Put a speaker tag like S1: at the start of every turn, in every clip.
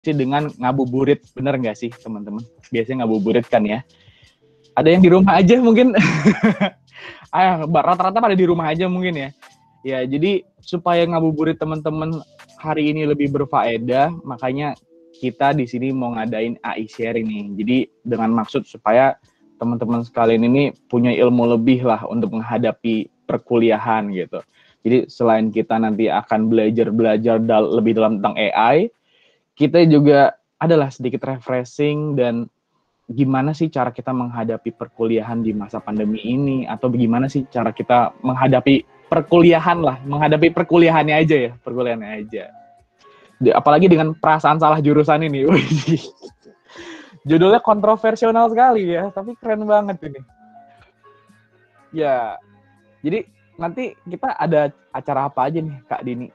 S1: dengan ngabuburit, bener nggak sih teman-teman? Biasanya ngabuburit kan ya. Ada yang di rumah aja mungkin. Rata-rata pada di rumah aja mungkin ya. Ya, jadi supaya ngabuburit teman-teman hari ini lebih berfaedah, makanya kita di sini mau ngadain AI sharing nih. Jadi dengan maksud supaya teman-teman sekalian ini punya ilmu lebih lah untuk menghadapi perkuliahan gitu. Jadi selain kita nanti akan belajar lebih dalam tentang AI, kita juga adalah sedikit refreshing dan gimana sih cara kita menghadapi perkuliahan di masa pandemi ini, atau bagaimana sih cara kita menghadapi perkuliahan lah, menghadapi perkuliahannya aja ya, perkuliahannya aja. Apalagi dengan perasaan salah jurusan ini. Judulnya kontroversial sekali ya, tapi keren banget ini. Ya, jadi nanti kita ada acara apa aja nih Kak Dini?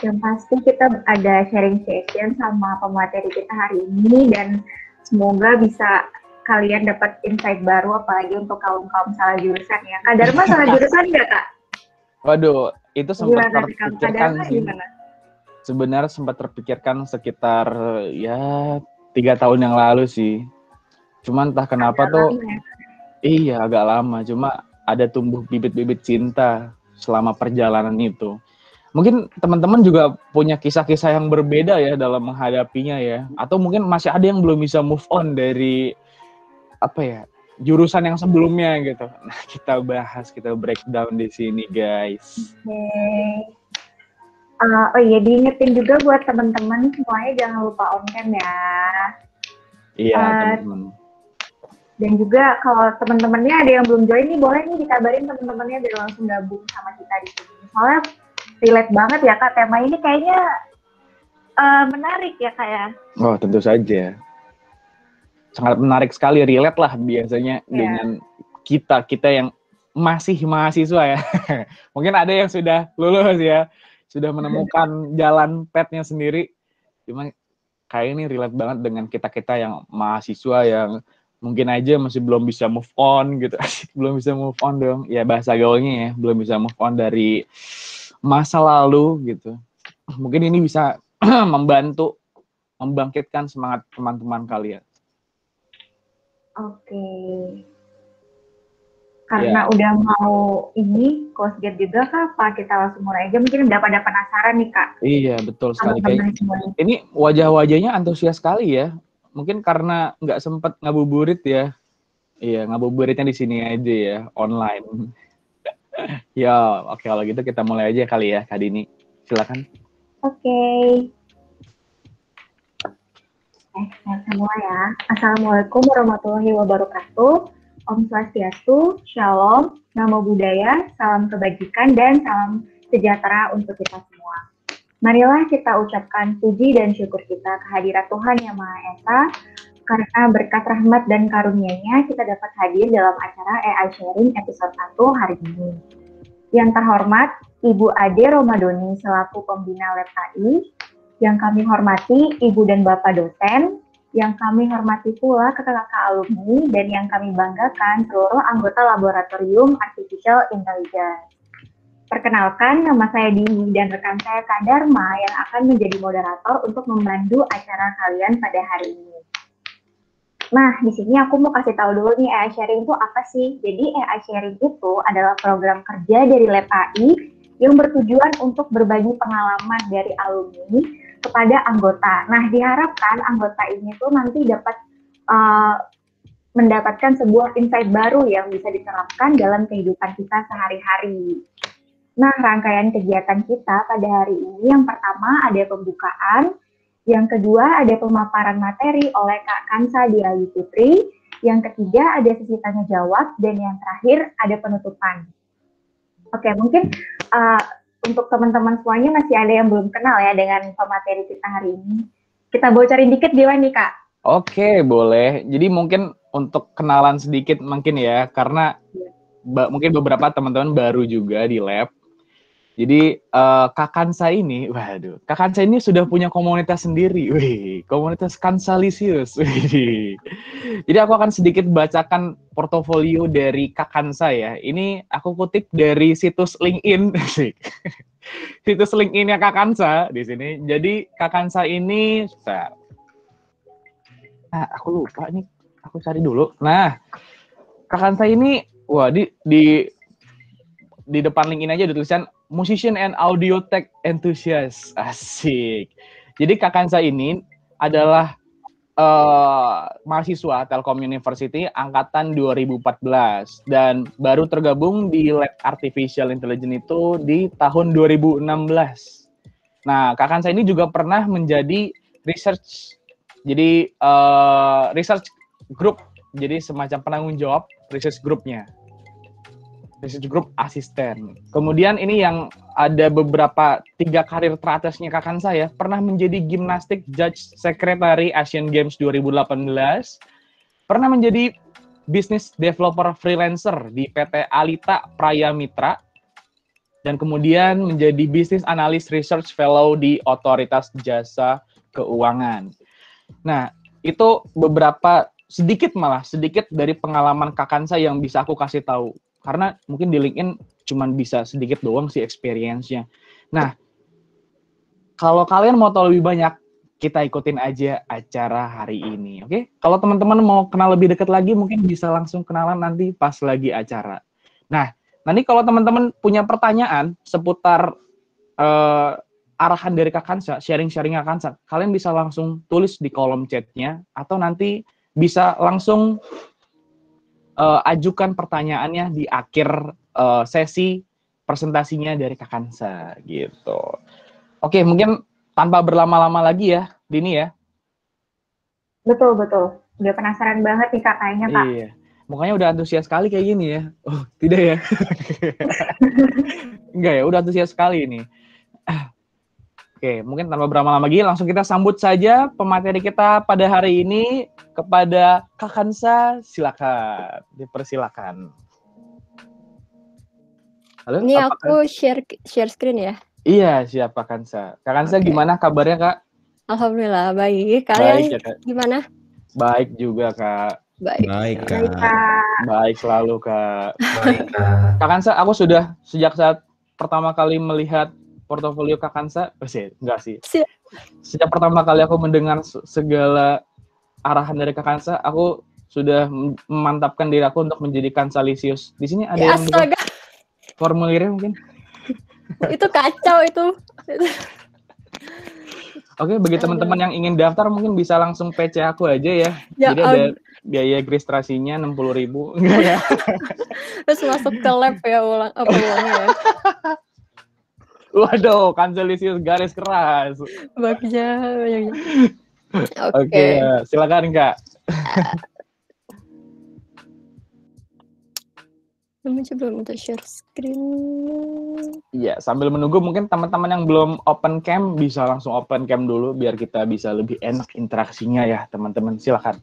S2: Yang pasti kita ada sharing session sama pemateri kita hari ini, dan semoga bisa kalian dapat insight baru, apalagi untuk kaum-kaum salah jurusan ya. Kak Dharma salah jurusan nggak, Kak?
S1: Waduh, itu sempat terpikirkan sih.
S2: Gimana?
S1: Sebenarnya sempat terpikirkan sekitar ya 3 tahun yang lalu sih. Cuman entah kenapa tuh, iya agak lama. Cuma ada tumbuh bibit-bibit cinta selama perjalanan itu. Mungkin teman-teman juga punya kisah-kisah yang berbeda ya dalam menghadapinya ya. Atau mungkin masih ada yang belum bisa move on dari apa ya, jurusan yang sebelumnya gitu. Nah, kita bahas, kita breakdown di sini, guys.
S2: Oh iya, diingetin juga buat teman-teman semuanya jangan lupa on cam ya.
S1: Iya, teman-teman.
S2: Dan juga kalau teman-temannya ada yang belum join nih, boleh nih dikabarin teman-temannya biar langsung gabung sama kita di sini. Soalnya relate banget ya Kak, tema ini kayaknya menarik ya Kak ya.
S1: Oh, tentu saja. Sangat menarik sekali, relate lah biasanya dengan kita yang masih mahasiswa ya. Mungkin ada yang sudah lulus ya, sudah menemukan jalan path-nya sendiri. Cuma kayak ini relate banget dengan kita yang mahasiswa yang mungkin aja masih belum bisa move on gitu. Belum bisa move on dong. Ya bahasa gaulnya ya, belum bisa move on dari masa lalu gitu. Mungkin ini bisa membantu membangkitkan semangat teman-teman kalian.
S2: Oke. Karena udah mau ini close gate juga Kak, Pak, kita langsung mulai aja. Mungkin udah pada penasaran nih Kak.
S1: Iya, betul sekali. Ini wajah-wajahnya antusias sekali ya. Mungkin karena nggak sempat ngabuburit ya. Iya, ngabuburitnya di sini aja ya, online. Ya, oke, kalau gitu kita mulai aja kali ya, Kak Dini. Silakan.
S2: Oke. Semua ya. Assalamualaikum warahmatullahi wabarakatuh. Om Swastiastu, Shalom, Namo Buddhaya, salam kebajikan, dan salam sejahtera untuk kita semua. Marilah kita ucapkan puji dan syukur kita kehadirat Tuhan Yang Maha Esa, karena berkat rahmat dan karunia-Nya kita dapat hadir dalam acara AI Sharing episode 1 hari ini. Yang terhormat, Ibu Ade Romadoni selaku Pembina Lab AI, yang kami hormati Ibu dan Bapak dosen, yang kami hormati pula kakak-kakak alumni, dan yang kami banggakan seluruh anggota Laboratorium Artificial Intelligence. Perkenalkan, nama saya Dini dan rekan saya Kak Dharma yang akan menjadi moderator untuk memandu acara kalian pada hari ini. Nah, di sini aku mau kasih tahu dulu nih AI Sharing itu apa sih? Jadi AI Sharing itu adalah program kerja dari Lab AI yang bertujuan untuk berbagi pengalaman dari alumni kepada anggota. Nah, diharapkan anggota ini tuh nanti dapat mendapatkan sebuah insight baru yang bisa diterapkan dalam kehidupan kita sehari-hari. Nah, rangkaian kegiatan kita pada hari ini, yang pertama ada pembukaan, yang kedua ada pemaparan materi oleh Kak Kansa Diayu Putri, yang ketiga ada sesi tanya jawab, dan yang terakhir ada penutupan. Oke, mungkin untuk teman-teman semuanya masih ada yang belum kenal ya dengan pemateri kita hari ini. Kita bocorin dikit gimana nih Kak?
S1: Oke, boleh. Jadi mungkin untuk kenalan sedikit mungkin ya, karena mungkin beberapa teman-teman baru juga di lab. Jadi Kak Kansa ini, waduh, Kak Kansa ini sudah punya komunitas sendiri, wih, komunitas Kansalisius. Wih. Jadi aku akan sedikit bacakan portofolio dari Kak Kansa ya. Ini aku kutip dari situs LinkedIn. situs LinkedIn-nya Kak Kansa di sini. Jadi Kak Kansa ini, aku lupa nih, aku cari dulu. Nah, Kak Kansa ini, wah di depan LinkedIn aja ada tulisan musician and audio tech enthusiast. Asik. Jadi Kak Kansa ini adalah mahasiswa Telkom University angkatan 2014 dan baru tergabung di Lab Artificial Intelligence itu di tahun 2016. Nah, Kak Kansa ini juga pernah menjadi research group, jadi semacam penanggung jawab research group asisten. Kemudian ini yang ada beberapa 3 karir teratasnya Kak Kansa ya, pernah menjadi gimnastik judge secretary Asian Games 2018, pernah menjadi business developer freelancer di PT Alita Praya Mitra, dan kemudian menjadi business analyst research fellow di Otoritas Jasa Keuangan. Nah, itu beberapa sedikit dari pengalaman Kak Kansa yang bisa aku kasih tahu. Karena mungkin di LinkedIn cuman bisa sedikit doang sih experience-nya. Nah, kalau kalian mau tahu lebih banyak, kita ikutin aja acara hari ini, oke? Kalau teman-teman mau kenal lebih dekat lagi, mungkin bisa langsung kenalan nanti pas lagi acara. Nah, nanti kalau teman-teman punya pertanyaan seputar arahan dari Kak Kansa, sharing-sharing Kak Kansa, kalian bisa langsung tulis di kolom chatnya, atau nanti bisa langsung ajukan pertanyaannya di akhir sesi presentasinya dari Kak Kansa gitu. Oke, mungkin tanpa berlama-lama lagi ya, Dini ya.
S2: Betul. Udah penasaran banget nih Kak kayaknya Kak.
S1: Iya. Mukanya udah antusias sekali kayak gini ya. Oh, tidak ya? Enggak ya, udah antusias sekali ini. Oke, mungkin tanpa berlama-lama lagi, langsung kita sambut saja pemateri kita pada hari ini kepada Kak Kansa. Silakan, dipersilakan. Halo,
S3: ini aku share screen ya?
S1: Iya, siap Kak Kansa. Kak Kansa, gimana kabarnya Kak?
S3: Alhamdulillah, baik. Kalian
S1: baik, ya, Kak.
S3: Gimana?
S1: Baik juga Kak.
S3: Baik,
S2: Kak.
S1: Baik selalu Kak.
S4: Baik Kak.
S1: Kak Kansa, aku sudah sejak saat pertama kali melihat portofolio Kak Kansa, enggak sih. Sejak pertama kali aku mendengar segala arahan dari Kak Kansa, aku sudah memantapkan diri aku untuk menjadi Kansalisius. Di sini ada
S3: ya,
S1: yang formulirnya mungkin.
S3: Itu kacau itu.
S1: Oke, bagi teman-teman yang ingin daftar mungkin bisa langsung PC aku aja ya. Jadi ada biaya registrasinya 60.000. Enggak ya?
S3: Terus masuk ke lab ya ulangnya ya.
S1: Waduh, Kansalisius garis keras.
S3: Bagja.
S1: Oke, silakan Kak.
S3: Coba minta share screen.
S1: Iya, sambil menunggu mungkin teman-teman yang belum open cam bisa langsung open cam dulu biar kita bisa lebih enak interaksinya ya, teman-teman. Silakan.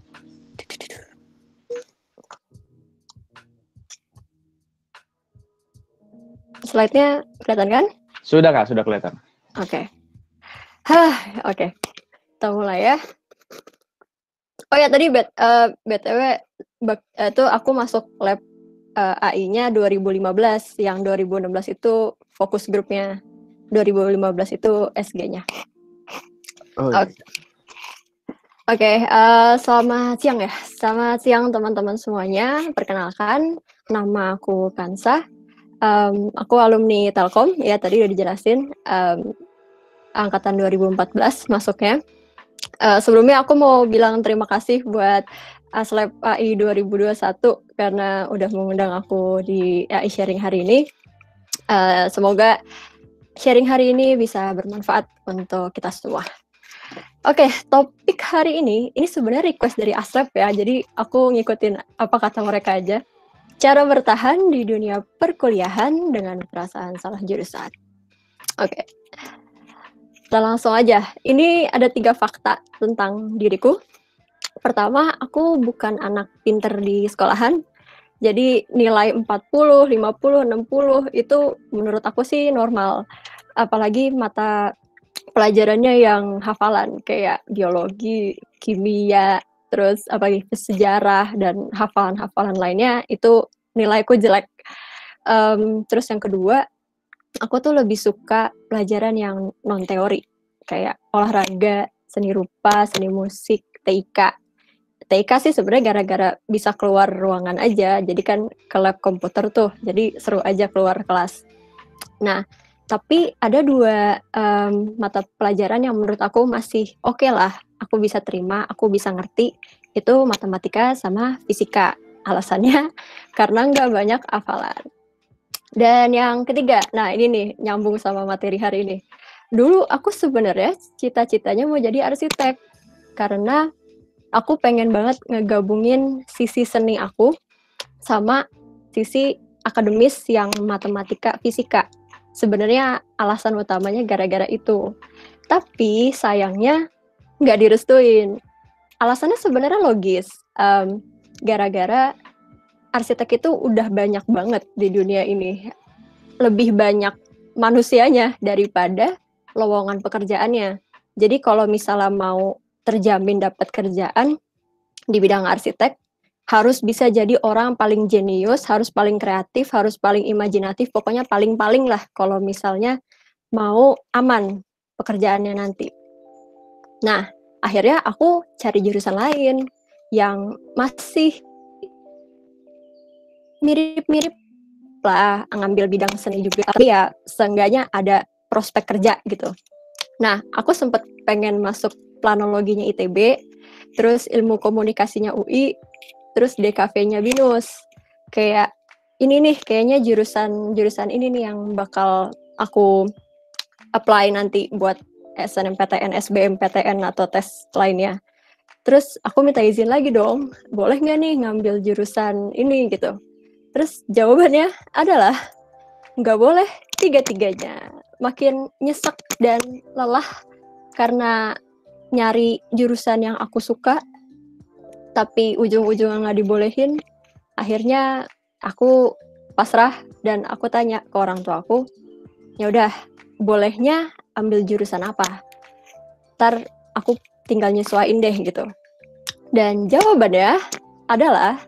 S3: Slide-nya kelihatan kan?
S1: Sudah Kak, sudah kelihatan.
S3: Oke. Oke. Kita mulai ya. Oh ya, tadi BTW itu aku masuk lab AI-nya 2015, yang 2016 itu fokus grupnya, 2015 itu SG-nya. Oke, selamat siang ya. Selamat siang teman-teman semuanya. Perkenalkan, nama aku Kansa. Aku alumni Telkom, ya tadi udah dijelasin. Angkatan 2014 masuknya. Sebelumnya aku mau bilang terima kasih buat Aslab AI 2021 karena udah mengundang aku di AI Sharing hari ini. Semoga sharing hari ini bisa bermanfaat untuk kita semua. Oke, topik hari ini sebenarnya request dari Aslab ya, jadi aku ngikutin apa kata mereka aja. Cara bertahan di dunia perkuliahan dengan perasaan salah jurusan. Oke. Kita langsung aja. Ini ada 3 fakta tentang diriku. Pertama, aku bukan anak pinter di sekolahan. Jadi nilai 40, 50, 60 itu menurut aku sih normal. Apalagi mata pelajarannya yang hafalan kayak biologi, kimia, terus sejarah dan hafalan-hafalan lainnya itu nilaiku jelek. Terus yang kedua, aku tuh lebih suka pelajaran yang non teori, kayak olahraga, seni rupa, seni musik, TIK. TIK sih sebenarnya gara-gara bisa keluar ruangan aja, jadi kan ke lab komputer tuh, jadi seru aja keluar kelas. Nah, tapi ada 2 mata pelajaran yang menurut aku masih oke lah, aku bisa terima, aku bisa ngerti, itu matematika sama fisika. Alasannya karena nggak banyak hafalan. Dan yang ketiga, nah ini nih nyambung sama materi hari ini. Dulu aku sebenarnya cita-citanya mau jadi arsitek karena aku pengen banget ngegabungin sisi seni aku sama sisi akademis yang matematika fisika. Sebenarnya alasan utamanya gara-gara itu. Tapi sayangnya nggak direstuin. Alasannya sebenarnya logis. Gara-gara arsitek itu udah banyak banget di dunia ini. Lebih banyak manusianya daripada lowongan pekerjaannya. Jadi kalau misalnya mau terjamin dapat kerjaan di bidang arsitek, harus bisa jadi orang paling jenius, harus paling kreatif, harus paling imajinatif, pokoknya paling-paling lah kalau misalnya mau aman pekerjaannya nanti. Nah, akhirnya aku cari jurusan lain yang masih mirip-mirip lah, ngambil bidang seni juga, tapi ya seenggaknya ada prospek kerja gitu. Nah, aku sempat pengen masuk planologinya ITB, terus ilmu komunikasinya UI, terus DKV-nya BINUS. Kayak ini nih, kayaknya jurusan ini nih yang bakal aku apply nanti buat SNMPTN, SBMPTN, atau tes lainnya. Terus aku minta izin lagi dong, boleh nggak nih ngambil jurusan ini gitu. Terus jawabannya adalah nggak boleh tiga-tiganya. Makin nyesek dan lelah karena nyari jurusan yang aku suka, tapi ujung-ujungnya nggak dibolehin. Akhirnya aku pasrah dan aku tanya ke orang tua aku, ya udah, bolehnya ambil jurusan apa? Ntar aku tinggal nyesuaiin deh gitu. Dan jawabannya adalah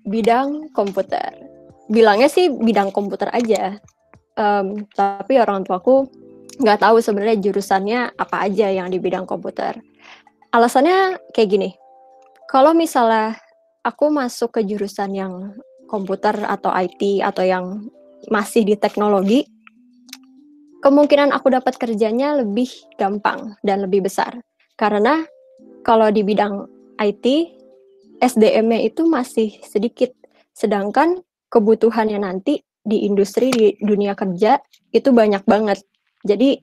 S3: bidang komputer. Bilangnya sih bidang komputer aja, tapi orang tuaku nggak tahu sebenarnya jurusannya apa aja yang di bidang komputer. Alasannya kayak gini, kalau misalnya aku masuk ke jurusan yang komputer atau IT atau yang masih di teknologi, kemungkinan aku dapat kerjanya lebih gampang dan lebih besar. Karena kalau di bidang IT, SDM-nya itu masih sedikit, sedangkan kebutuhannya nanti di industri, di dunia kerja itu banyak banget. Jadi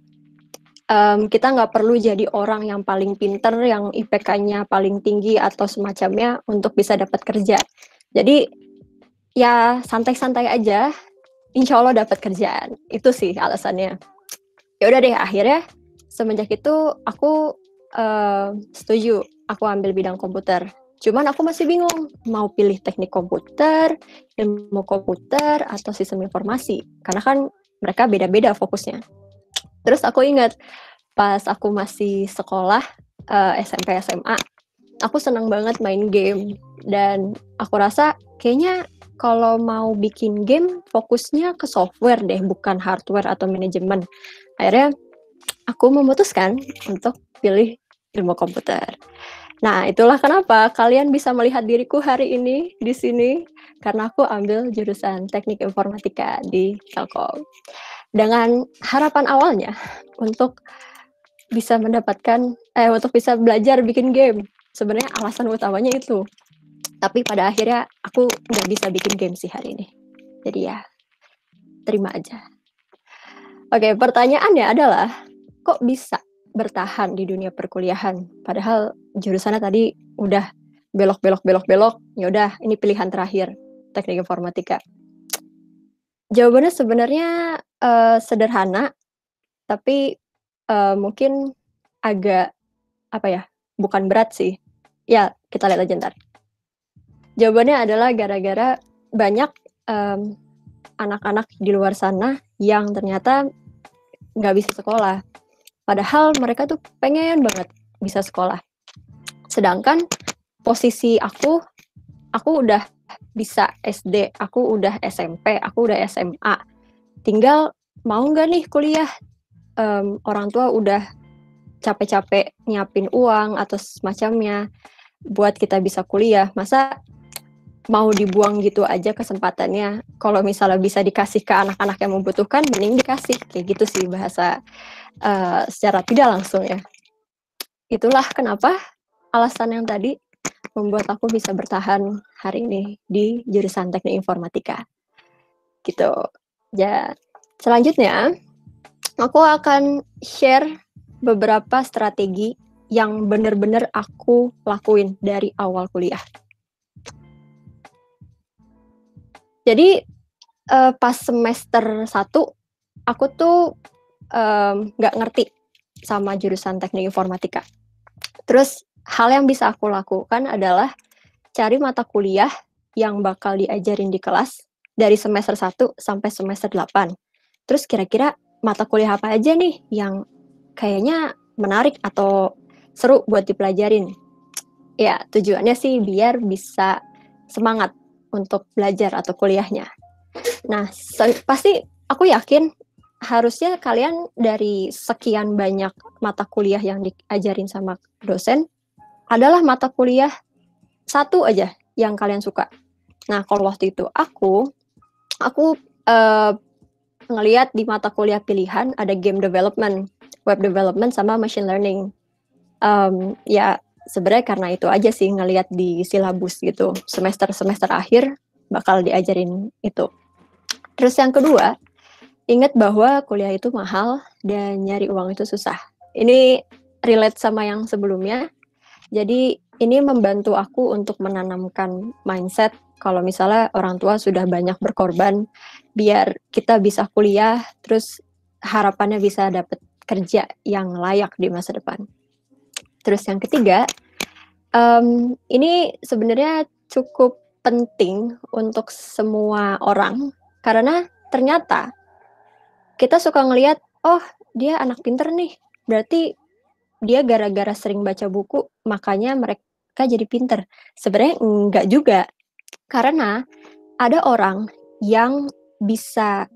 S3: kita nggak perlu jadi orang yang paling pinter, yang IPK-nya paling tinggi atau semacamnya untuk bisa dapat kerja. Jadi ya santai-santai aja, insya Allah dapat kerjaan. Itu sih alasannya. Ya udah deh, akhirnya semenjak itu aku setuju, aku ambil bidang komputer. Cuman aku masih bingung, mau pilih teknik komputer, ilmu komputer, atau sistem informasi. Karena kan mereka beda-beda fokusnya. Terus aku ingat, pas aku masih sekolah, SMP, SMA, aku senang banget main game. Dan aku rasa kayaknya kalau mau bikin game, fokusnya ke software deh, bukan hardware atau manajemen. Akhirnya aku memutuskan untuk pilih ilmu komputer. Nah, itulah kenapa kalian bisa melihat diriku hari ini di sini, karena aku ambil jurusan teknik informatika di Telkom. Dengan harapan awalnya untuk bisa untuk bisa belajar bikin game. Sebenarnya alasan utamanya itu. Tapi pada akhirnya aku nggak bisa bikin game sih hari ini. Jadi ya, terima aja. Oke, pertanyaannya adalah, kok bisa bertahan di dunia perkuliahan? Padahal jurusannya tadi udah belok, ya udah ini pilihan terakhir, teknik informatika. Jawabannya sebenarnya sederhana, tapi mungkin agak bukan berat sih. Ya, kita lihat aja ntar. Jawabannya adalah gara-gara banyak anak-anak di luar sana yang ternyata nggak bisa sekolah. Padahal mereka tuh pengen banget bisa sekolah. Sedangkan posisi aku udah bisa SD, aku udah SMP, aku udah SMA. tinggal mau nggak nih kuliah. Orang tua udah capek-capek nyiapin uang atau semacamnya buat kita bisa kuliah, masa mau dibuang gitu aja kesempatannya? Kalau misalnya bisa dikasih ke anak-anak yang membutuhkan, mending dikasih. Kayak gitu sih bahasa secara tidak langsung ya. Itulah kenapa alasan yang tadi membuat aku bisa bertahan hari ini di jurusan Teknik Informatika. Gitu. Ya, selanjutnya aku akan share beberapa strategi yang benar-benar aku lakuin dari awal kuliah. Jadi pas semester 1 aku tuh nggak ngerti sama jurusan Teknik Informatika. Terus hal yang bisa aku lakukan adalah cari mata kuliah yang bakal diajarin di kelas dari semester 1 sampai semester 8. Terus kira-kira mata kuliah apa aja nih yang kayaknya menarik atau seru buat dipelajarin. Ya, tujuannya sih biar bisa semangat untuk belajar atau kuliahnya. Nah, pasti aku yakin harusnya kalian dari sekian banyak mata kuliah yang diajarin sama dosen, adalah mata kuliah satu aja yang kalian suka. Nah, kalau waktu itu aku ngelihat di mata kuliah pilihan ada game development, web development, sama machine learning. Ya, sebenarnya karena itu aja sih ngelihat di silabus gitu. Semester akhir bakal diajarin itu. Terus yang kedua, ingat bahwa kuliah itu mahal dan nyari uang itu susah. Ini relate sama yang sebelumnya. Jadi ini membantu aku untuk menanamkan mindset kalau misalnya orang tua sudah banyak berkorban biar kita bisa kuliah, terus harapannya bisa dapat kerja yang layak di masa depan. Terus yang ketiga, ini sebenarnya cukup penting untuk semua orang karena ternyata kita suka ngelihat, oh dia anak pinter nih, berarti dia gara-gara sering baca buku, makanya mereka jadi pinter. Sebenarnya enggak juga, karena ada orang yang bisa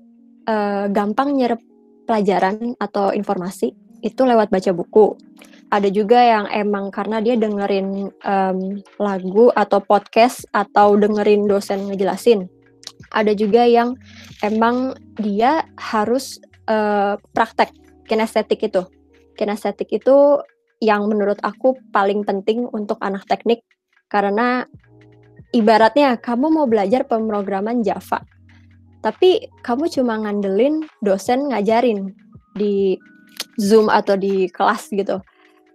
S3: gampang nyerap pelajaran atau informasi itu lewat baca buku. Ada juga yang emang karena dia dengerin lagu atau podcast atau dengerin dosen ngejelasin. Ada juga yang emang dia harus praktek kinestetik itu. Kinestetik itu yang menurut aku paling penting untuk anak teknik karena ibaratnya kamu mau belajar pemrograman Java, tapi kamu cuma ngandelin dosen ngajarin di Zoom atau di kelas gitu.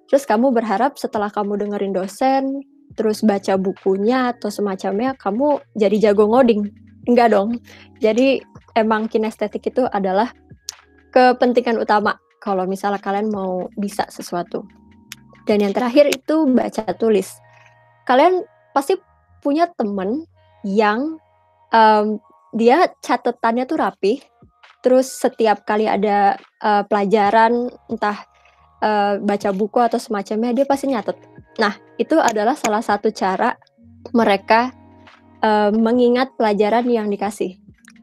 S3: Terus kamu berharap setelah kamu dengerin dosen, terus baca bukunya atau semacamnya, kamu jadi jago ngoding. Enggak dong. Jadi emang kinestetik itu adalah kepentingan utama kalau misalnya kalian mau bisa sesuatu. Dan yang terakhir itu baca tulis. Kalian pasti punya temen yang dia catatannya tuh rapih, terus setiap kali ada pelajaran, entah baca buku atau semacamnya, dia pasti nyatet. Nah, itu adalah salah satu cara mereka mengingat pelajaran yang dikasih.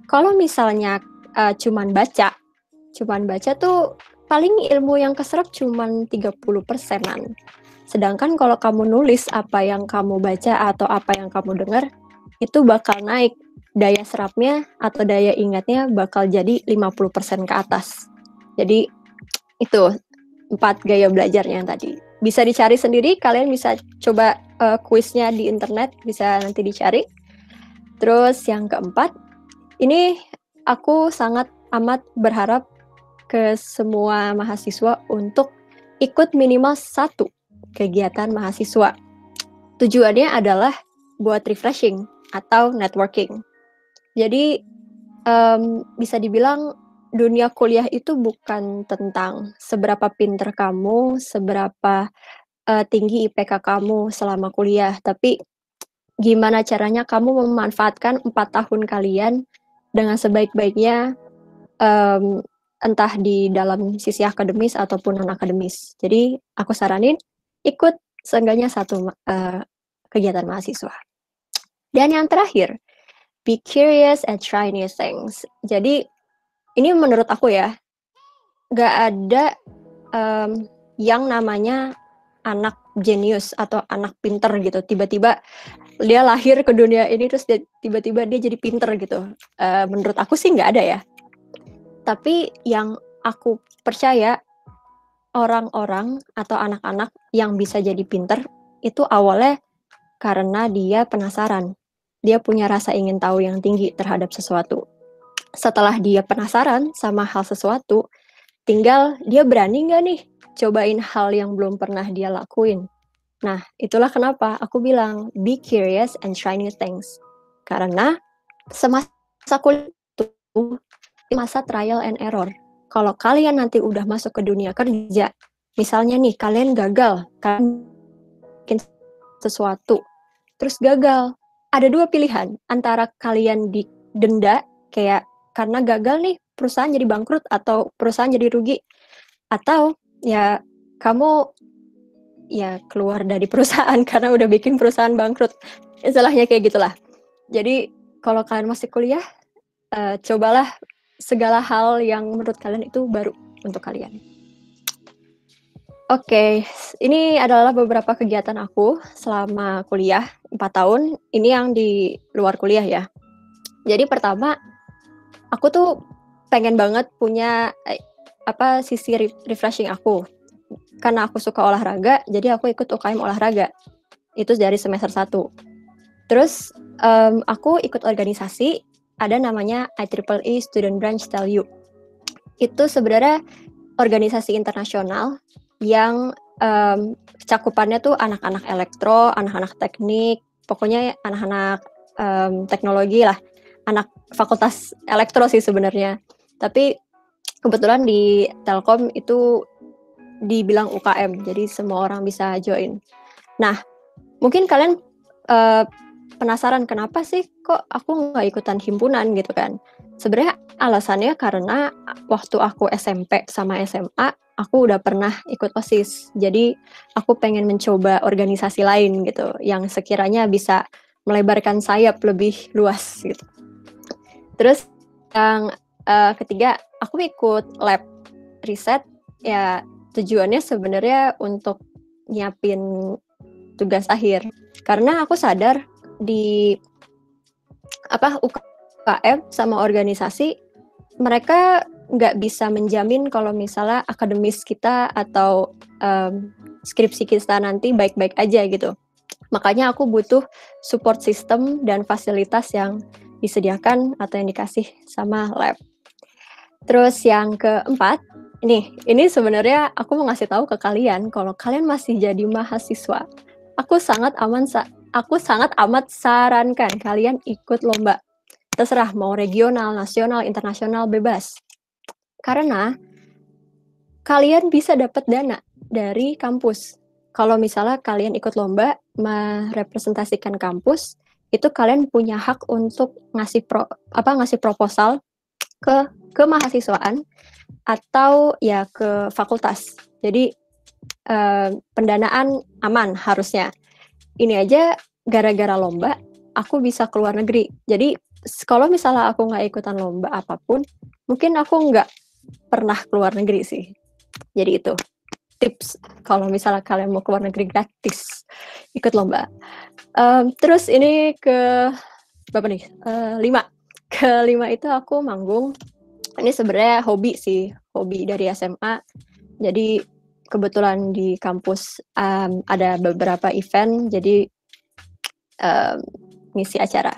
S3: Kalau misalnya cuman baca tuh paling ilmu yang keserap cuman 30%-an. Sedangkan kalau kamu nulis apa yang kamu baca atau apa yang kamu dengar, itu bakal naik. Daya serapnya atau daya ingatnya bakal jadi 50% ke atas. Jadi itu 4 gaya belajarnya yang tadi. Bisa dicari sendiri, kalian bisa coba kuisnya di internet, bisa nanti dicari. Terus yang keempat, ini aku sangat amat berharap ke semua mahasiswa untuk ikut minimal 1 kegiatan mahasiswa. Tujuannya adalah buat refreshing atau networking. Jadi bisa dibilang dunia kuliah itu bukan tentang seberapa pinter kamu, seberapa tinggi IPK kamu selama kuliah, tapi gimana caranya kamu memanfaatkan 4 tahun kalian dengan sebaik-baiknya, entah di dalam sisi akademis ataupun non-akademis. Jadi aku saranin ikut seenggaknya 1 kegiatan mahasiswa. Dan yang terakhir, be curious and try new things. Jadi ini menurut aku ya, nggak ada yang namanya anak jenius atau anak pinter gitu. Tiba-tiba dia lahir ke dunia ini terus tiba-tiba dia jadi pinter gitu. Menurut aku sih nggak ada ya. Tapi yang aku percaya orang-orang atau anak-anak yang bisa jadi pinter itu awalnya karena dia penasaran. Dia punya rasa ingin tahu yang tinggi terhadap sesuatu. Setelah dia penasaran sama hal sesuatu, tinggal dia berani nggak nih cobain hal yang belum pernah dia lakuin. Nah, itulah kenapa aku bilang be curious and try new things. Karena semasa kuliah itu masa trial and error. Kalau kalian nanti udah masuk ke dunia kerja, misalnya nih kalian gagal, kalian bikin sesuatu, terus gagal. Ada dua pilihan, antara kalian didenda kayak karena gagal nih perusahaan jadi bangkrut atau perusahaan jadi rugi, atau ya kamu ya keluar dari perusahaan karena udah bikin perusahaan bangkrut. Istilahnya kayak gitulah. Jadi kalau kalian masih kuliah, cobalah segala hal yang menurut kalian itu baru untuk kalian. Oke, ini adalah beberapa kegiatan aku selama kuliah 4 tahun. Ini yang di luar kuliah ya. Jadi pertama, aku tuh pengen banget punya sisi refreshing aku. Karena aku suka olahraga, jadi aku ikut UKM olahraga. Itu dari semester 1. Terus aku ikut organisasi, ada namanya IEEE Student Branch TELU. Itu sebenarnya organisasi internasional yang cakupannya tuh anak-anak elektro, anak-anak teknik, pokoknya anak-anak teknologi lah, anak fakultas elektro sih sebenarnya. Tapi kebetulan di Telkom itu dibilang UKM, jadi semua orang bisa join. Nah, mungkin kalian penasaran kenapa sih kok aku nggak ikutan himpunan gitu kan. Sebenarnya alasannya karena waktu aku SMP sama SMA, aku udah pernah ikut OSIS. Jadi aku pengen mencoba organisasi lain gitu, yang sekiranya bisa melebarkan sayap lebih luas gitu. Terus yang ketiga, aku ikut lab riset, ya tujuannya sebenarnya untuk nyiapin tugas akhir. Karena aku sadar di UKM sama organisasi, mereka nggak bisa menjamin kalau misalnya akademis kita atau skripsi kita nanti baik-baik aja gitu. Makanya aku butuh support system dan fasilitas yang disediakan atau yang dikasih sama lab. Terus yang keempat, ini sebenarnya aku mau ngasih tahu ke kalian kalau kalian masih jadi mahasiswa, aku sangat amat sarankan kalian ikut lomba. Terserah mau regional, nasional, internasional, bebas. Karena kalian bisa dapat dana dari kampus. Kalau misalnya kalian ikut lomba merepresentasikan kampus, itu kalian punya hak untuk ngasih proposal ke kemahasiswaan atau ya ke fakultas. Jadi pendanaan aman harusnya. Ini aja gara-gara lomba, aku bisa keluar negeri. Jadi kalau misalnya aku nggak ikutan lomba apapun, mungkin aku nggak pernah keluar negeri sih. Jadi itu tips kalau misalnya kalian mau keluar negeri gratis, ikut lomba. Terus ini ke berapa nih? 5. Kelima itu aku manggung. Ini sebenarnya hobi sih, hobi dari SMA. Jadi kebetulan di kampus ada beberapa event, jadi ngisi acara.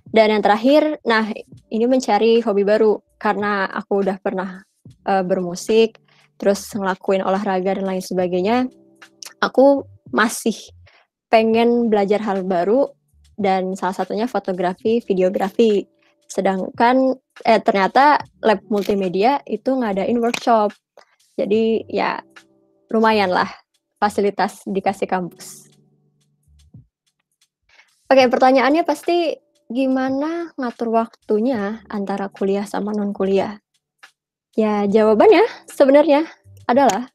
S3: Dan yang terakhir, nah ini mencari hobi baru karena aku udah pernah bermusik, terus ngelakuin olahraga dan lain sebagainya. Aku masih pengen belajar hal baru dan salah satunya fotografi, videografi. Sedangkan ternyata lab multimedia itu ngadain workshop. Jadi ya lumayan lah fasilitas dikasih kampus. Oke, pertanyaannya pasti gimana ngatur waktunya antara kuliah sama non-kuliah? Ya, jawabannya sebenarnya adalah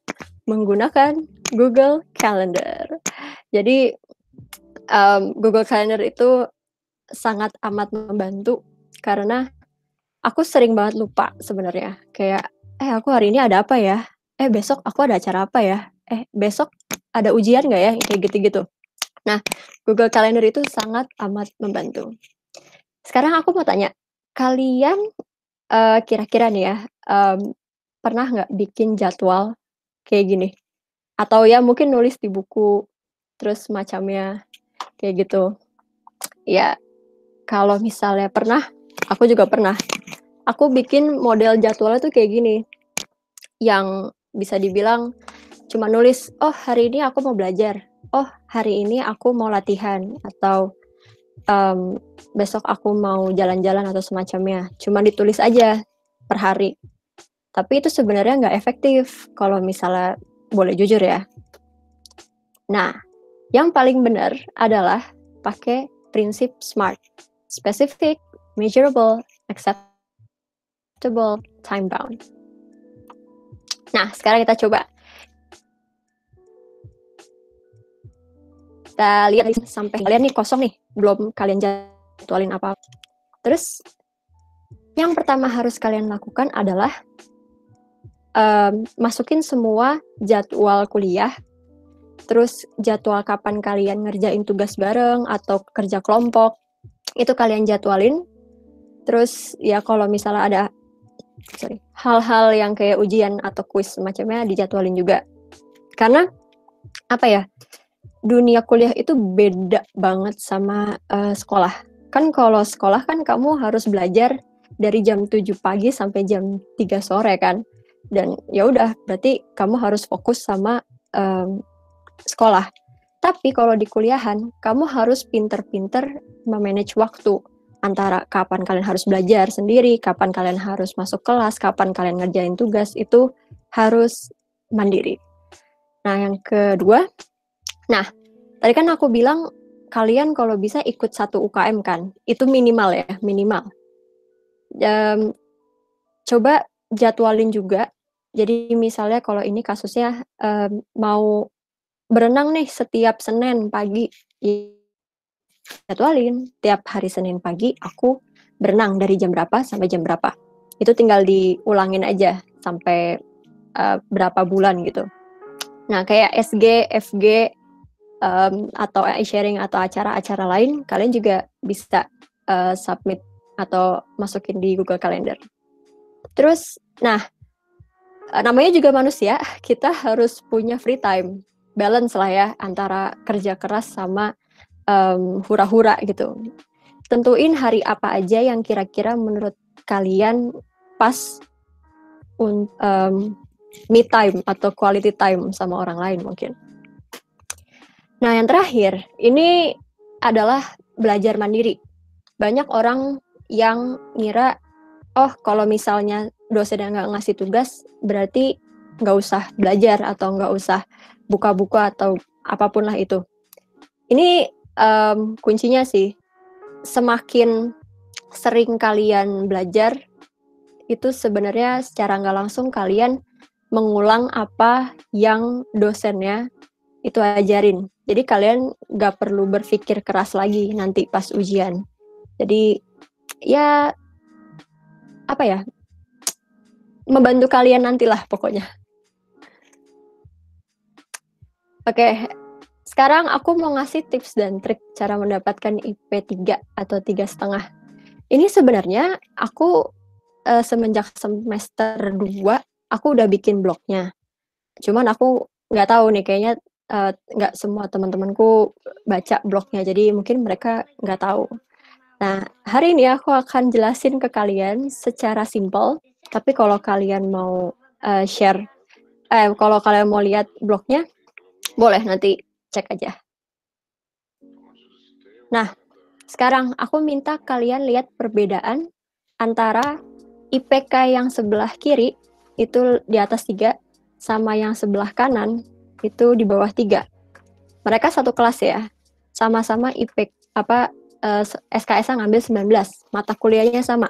S3: menggunakan Google Calendar. Jadi, Google Calendar itu sangat amat membantu karena aku sering banget lupa sebenarnya. Kayak, aku hari ini ada apa ya? Besok aku ada acara apa ya? Besok ada ujian nggak ya? Kayak gitu-gitu. Nah, Google Calendar itu sangat amat membantu. Sekarang aku mau tanya, kalian kira-kira nih ya, pernah nggak bikin jadwal kayak gini? Atau ya mungkin nulis di buku, terus macamnya kayak gitu. Ya, kalau misalnya pernah, aku juga pernah. Aku bikin model jadwalnya tuh kayak gini, yang bisa dibilang cuma nulis, oh hari ini aku mau belajar, oh hari ini aku mau latihan, atau besok aku mau jalan-jalan atau semacamnya. Cuma ditulis aja per hari. Tapi itu sebenarnya nggak efektif kalau misalnya boleh jujur ya. Nah, yang paling benar adalah pakai prinsip SMART. Specific, measurable, acceptable, time bound. Nah, sekarang kita coba. Kita lihat sampai kalian nih kosong nih, belum kalian jadwalin apa. Terus, yang pertama harus kalian lakukan adalah masukin semua jadwal kuliah, terus jadwal kapan kalian ngerjain tugas bareng atau kerja kelompok, itu kalian jadwalin. Terus ya kalau misalnya ada hal-hal yang kayak ujian atau kuis semacamnya dijadwalin juga. Karena apa ya, dunia kuliah itu beda banget sama sekolah. Kan kalau sekolah kan kamu harus belajar dari jam 7 pagi sampai jam 3 sore kan. Dan ya udah, berarti kamu harus fokus sama sekolah. Tapi kalau di kuliahan, kamu harus pinter-pinter memanage waktu. Antara kapan kalian harus belajar sendiri, kapan kalian harus masuk kelas, kapan kalian ngerjain tugas, itu harus mandiri. Nah, yang kedua, tadi kan aku bilang kalian kalau bisa ikut 1 UKM kan, itu minimal ya, minimal. Coba jadwalin juga. Jadi misalnya kalau ini kasusnya mau berenang nih setiap Senin pagi, jadwalin tiap hari Senin pagi aku berenang dari jam berapa sampai jam berapa. Itu tinggal diulangin aja sampai berapa bulan gitu. Nah, kayak SG, FG, atau sharing atau acara-acara lain, kalian juga bisa submit atau masukin di Google Calendar. Terus, namanya juga manusia, kita harus punya free time, balance lah ya antara kerja keras sama hura-hura gitu. Tentuin hari apa aja yang kira-kira menurut kalian pas me time atau quality time sama orang lain mungkin. Nah, yang terakhir, ini adalah belajar mandiri. Banyak orang yang ngira, oh kalau misalnya dosen yang nggak ngasih tugas, berarti nggak usah belajar atau nggak usah buka buku atau apapun lah itu. Ini kuncinya sih, semakin sering kalian belajar, itu sebenarnya secara nggak langsung kalian mengulang apa yang dosennya itu ajarin. Jadi kalian nggak perlu berpikir keras lagi nanti pas ujian. Jadi ya apa ya, membantu kalian nantilah pokoknya. Oke, sekarang aku mau ngasih tips dan trik cara mendapatkan IP 3 atau 3,5. Ini sebenarnya aku semenjak semester 2 aku udah bikin blognya. Cuman aku nggak tahu nih, kayaknya nggak semua teman-temanku baca blognya, jadi mungkin mereka nggak tahu. Nah, hari ini aku akan jelasin ke kalian secara simpel, tapi kalau kalian mau kalau kalian mau lihat blognya, boleh nanti cek aja. Nah, sekarang aku minta kalian lihat perbedaan antara IPK yang sebelah kiri itu di atas 3 sama yang sebelah kanan itu di bawah 3. Mereka satu kelas ya, sama-sama IPK SKS ngambil 19, mata kuliahnya sama.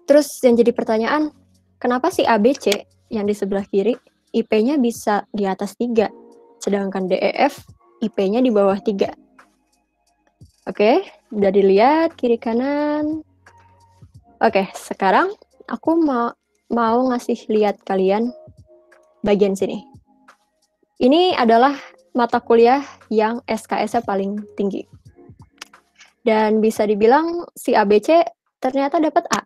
S3: Terus yang jadi pertanyaan, kenapa sih ABC yang di sebelah kiri IP-nya bisa di atas 3, sedangkan DEF IP-nya di bawah 3? Oke, udah dilihat kiri kanan. Oke, sekarang aku mau ngasih lihat kalian bagian sini. Ini adalah mata kuliah yang SKS-nya paling tinggi. Dan bisa dibilang si ABC ternyata dapat A.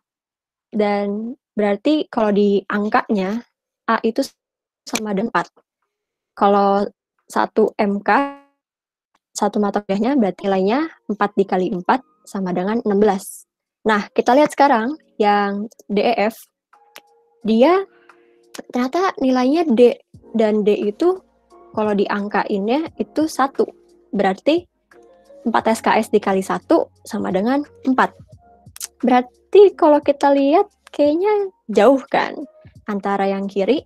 S3: Dan berarti kalau di angkanya, A itu sama dengan 4. Kalau 1 MK, satu mata kuliahnya berarti nilainya 4 dikali 4 sama dengan 16. Nah, kita lihat sekarang yang DEF, dia ternyata nilainya D. Dan D itu kalau diangkainnya itu 1. Berarti 4 SKS dikali 1 sama dengan 4. Berarti kalau kita lihat kayaknya jauh kan antara yang kiri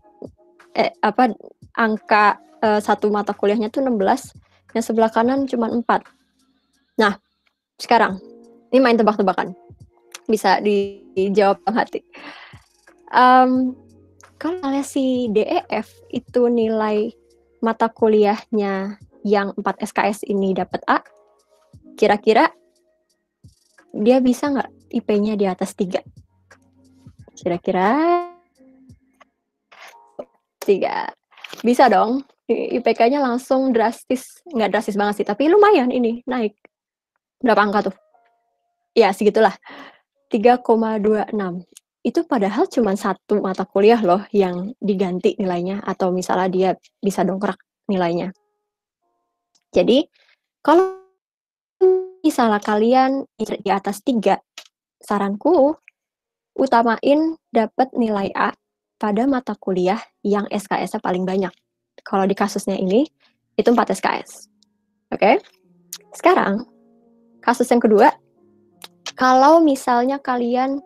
S3: angka satu mata kuliahnya tuh 16, yang sebelah kanan cuma 4. Nah, sekarang ini main tebak-tebakan. Bisa dijawab bang hati. Kalau si DEF itu nilai mata kuliahnya yang 4 SKS ini dapat A, kira-kira dia bisa nggak IP-nya di atas 3? Kira-kira 3. Bisa dong. IPK-nya langsung drastis. Nggak drastis banget sih, tapi lumayan ini naik. Berapa angka tuh? Ya, segitulah. 3,26. Itu padahal cuma satu mata kuliah loh yang diganti nilainya, atau misalnya dia bisa dongkrak nilainya. Jadi, kalau misalnya kalian di atas 3, saranku utamain dapat nilai A pada mata kuliah yang SKS-nya paling banyak. Kalau di kasusnya ini, itu 4 SKS. Oke? Sekarang, kasus yang kedua, kalau misalnya kalian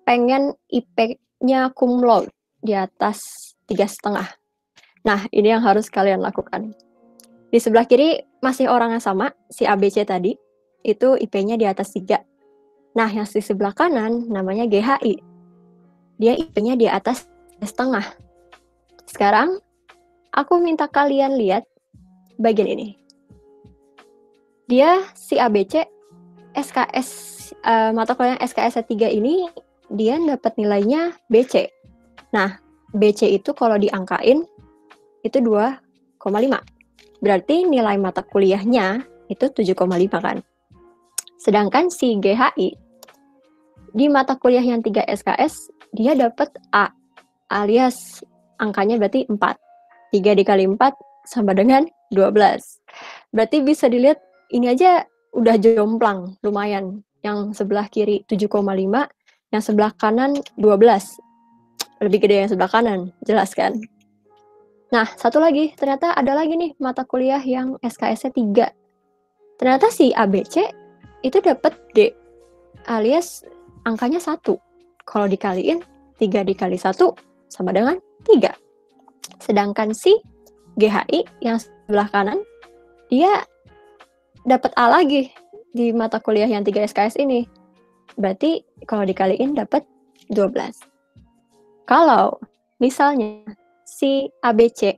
S3: pengen IP-nya cum laude di atas 3,5. Nah, ini yang harus kalian lakukan. Di sebelah kiri masih orang yang sama, si ABC tadi, itu IP-nya di atas 3. Nah, yang di sebelah kanan namanya GHI. Dia IP-nya di atas 3,5. Sekarang, aku minta kalian lihat bagian ini. Dia, si ABC, SKS, mata kuliah SKS 3 ini, dia dapat nilainya BC. Nah, BC itu kalau diangkain, itu 2,5. Berarti nilai mata kuliahnya itu 7,5 kan. Sedangkan si GHI, di mata kuliah yang 3 SKS, dia dapat A, alias angkanya berarti 4. 3 dikali 4 sama dengan 12. Berarti bisa dilihat, ini aja udah jomplang, lumayan. Yang sebelah kiri 7,5, yang sebelah kanan 12. Lebih gede yang sebelah kanan, jelas kan? Nah, satu lagi, ternyata ada lagi nih mata kuliah yang SKS-nya 3. Ternyata si ABC itu dapat D, alias angkanya 1. Kalau dikaliin, 3 dikali 1 sama dengan 3. Sedangkan si GHI yang sebelah kanan, dia dapat A lagi di mata kuliah yang 3 SKS ini. Berarti kalau dikaliin dapat 12. Kalau misalnya si ABC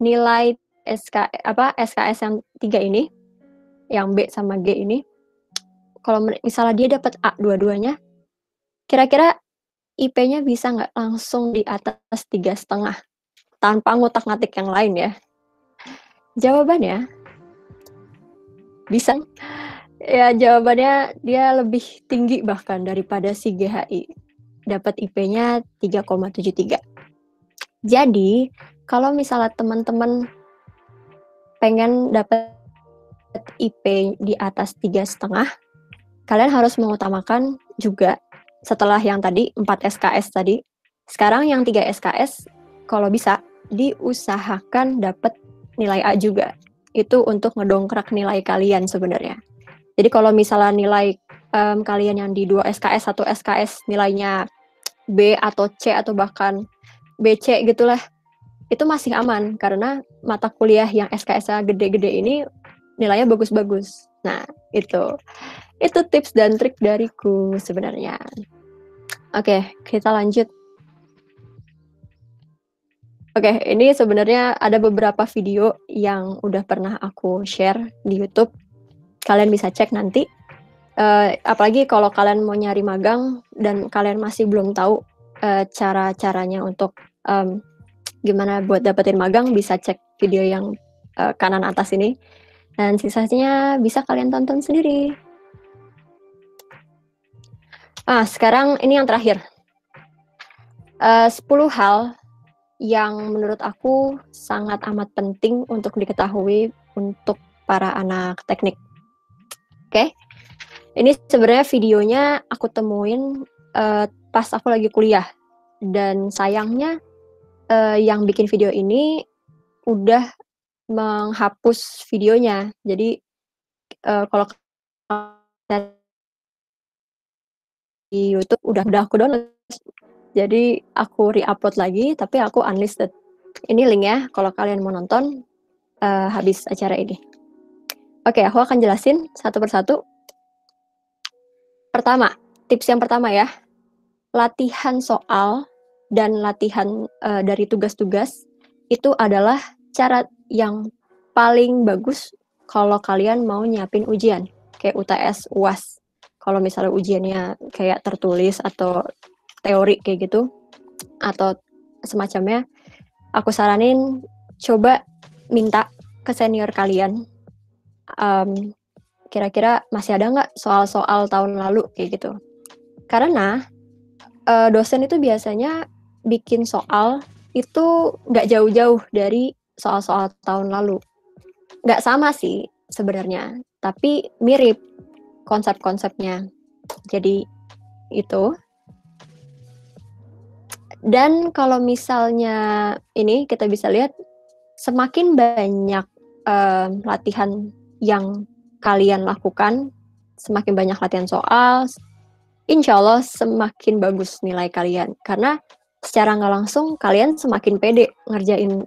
S3: nilai SKS yang 3 ini, yang B sama G ini, kalau misalnya dia dapat A dua-duanya, kira-kira IP-nya bisa nggak langsung di atas 3,5 tanpa ngutak-ngatik yang lain ya? Jawabannya bisa. Ya, jawabannya dia lebih tinggi bahkan daripada si GHI. Dapat IP-nya 3,73. Jadi, kalau misalnya teman-teman pengen dapat IP di atas 3,5, kalian harus mengutamakan juga setelah yang tadi 4 SKS tadi, sekarang yang 3 SKS kalau bisa diusahakan dapat nilai A juga. Itu untuk ngedongkrak nilai kalian sebenarnya. Jadi kalau misalnya nilai kalian yang di 2 SKS, 1 SKS nilainya B atau C atau bahkan BC gitulah, itu masih aman karena mata kuliah yang SKS-nya gede-gede ini nilainya bagus-bagus. Nah, itu tips dan trik dariku sebenarnya. Oke, kita lanjut. Oke, ini sebenarnya ada beberapa video yang udah pernah aku share di YouTube. Kalian bisa cek nanti. Apalagi kalau kalian mau nyari magang dan kalian masih belum tahu cara-caranya untuk gimana buat dapetin magang, bisa cek video yang kanan atas ini. Dan sisanya bisa kalian tonton sendiri. Sekarang ini yang terakhir. 10 hal yang menurut aku sangat amat penting untuk diketahui untuk para anak teknik. Oke. Ini sebenarnya videonya aku temuin pas aku lagi kuliah. Dan sayangnya yang bikin video ini udah menghapus videonya. Jadi kalau di YouTube udah aku download. Jadi aku re-upload lagi, tapi aku unlisted. Ini link ya, kalau kalian mau nonton habis acara ini. Oke, aku akan jelasin satu persatu. Pertama, tips yang pertama ya, latihan soal dan latihan dari tugas-tugas itu adalah cara yang paling bagus kalau kalian mau nyiapin ujian, kayak UTS, UAS. Kalau misalnya ujiannya kayak tertulis atau teori kayak gitu, atau semacamnya, aku saranin coba minta ke senior kalian, kira-kira masih ada nggak soal-soal tahun lalu kayak gitu. Karena dosen itu biasanya bikin soal itu nggak jauh-jauh dari soal-soal tahun lalu. Nggak sama sih sebenarnya, tapi mirip konsep-konsepnya. Jadi itu. Dan kalau misalnya ini kita bisa lihat semakin banyak latihan yang kalian lakukan, semakin banyak latihan soal, insya Allah semakin bagus nilai kalian. Karena secara nggak langsung kalian semakin pede ngerjain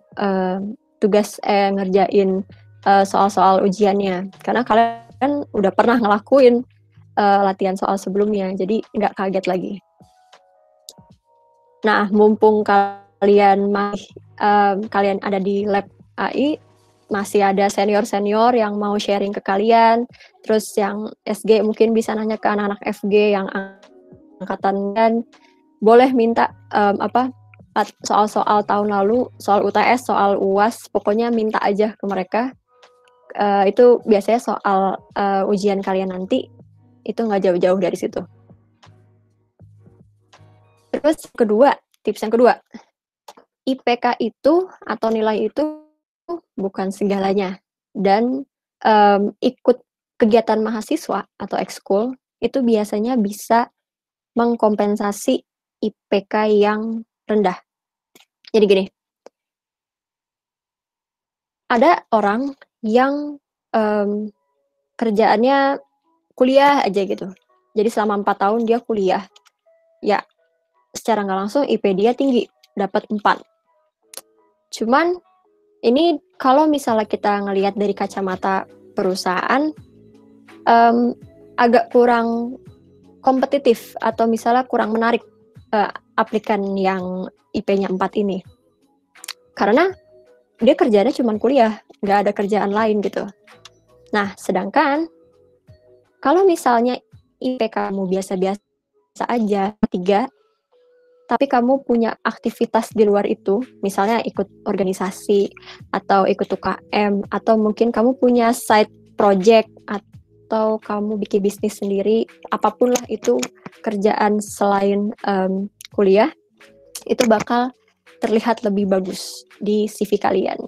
S3: ngerjain soal-soal ujiannya. Karena kalian udah pernah ngelakuin latihan soal sebelumnya, jadi nggak kaget lagi. Nah, mumpung kalian kalian ada di lab AI, masih ada senior-senior yang mau sharing ke kalian, terus yang SG mungkin bisa nanya ke anak-anak FG yang angkatan, dan boleh minta soal-soal tahun lalu, soal UTS, soal UAS, pokoknya minta aja ke mereka. Itu biasanya soal ujian kalian nanti, itu nggak jauh-jauh dari situ. Terus tips yang kedua, IPK itu atau nilai itu bukan segalanya. Dan ikut kegiatan mahasiswa atau ekskul itu biasanya bisa mengkompensasi IPK yang rendah. Jadi gini, ada orang yang kerjaannya kuliah aja gitu. Jadi selama 4 tahun dia kuliah. Ya, secara nggak langsung IP dia tinggi, dapat 4. Cuman ini kalau misalnya kita ngelihat dari kacamata perusahaan, agak kurang kompetitif atau misalnya kurang menarik aplikan yang IP-nya 4 ini. Karena dia kerjanya cuma kuliah, nggak ada kerjaan lain gitu. Nah, sedangkan kalau misalnya IP kamu biasa-biasa aja, 3, tapi kamu punya aktivitas di luar itu, misalnya ikut organisasi, atau ikut UKM, atau mungkin kamu punya side project, atau kamu bikin bisnis sendiri, apapun lah itu kerjaan selain kuliah, itu bakal terlihat lebih bagus di CV kalian.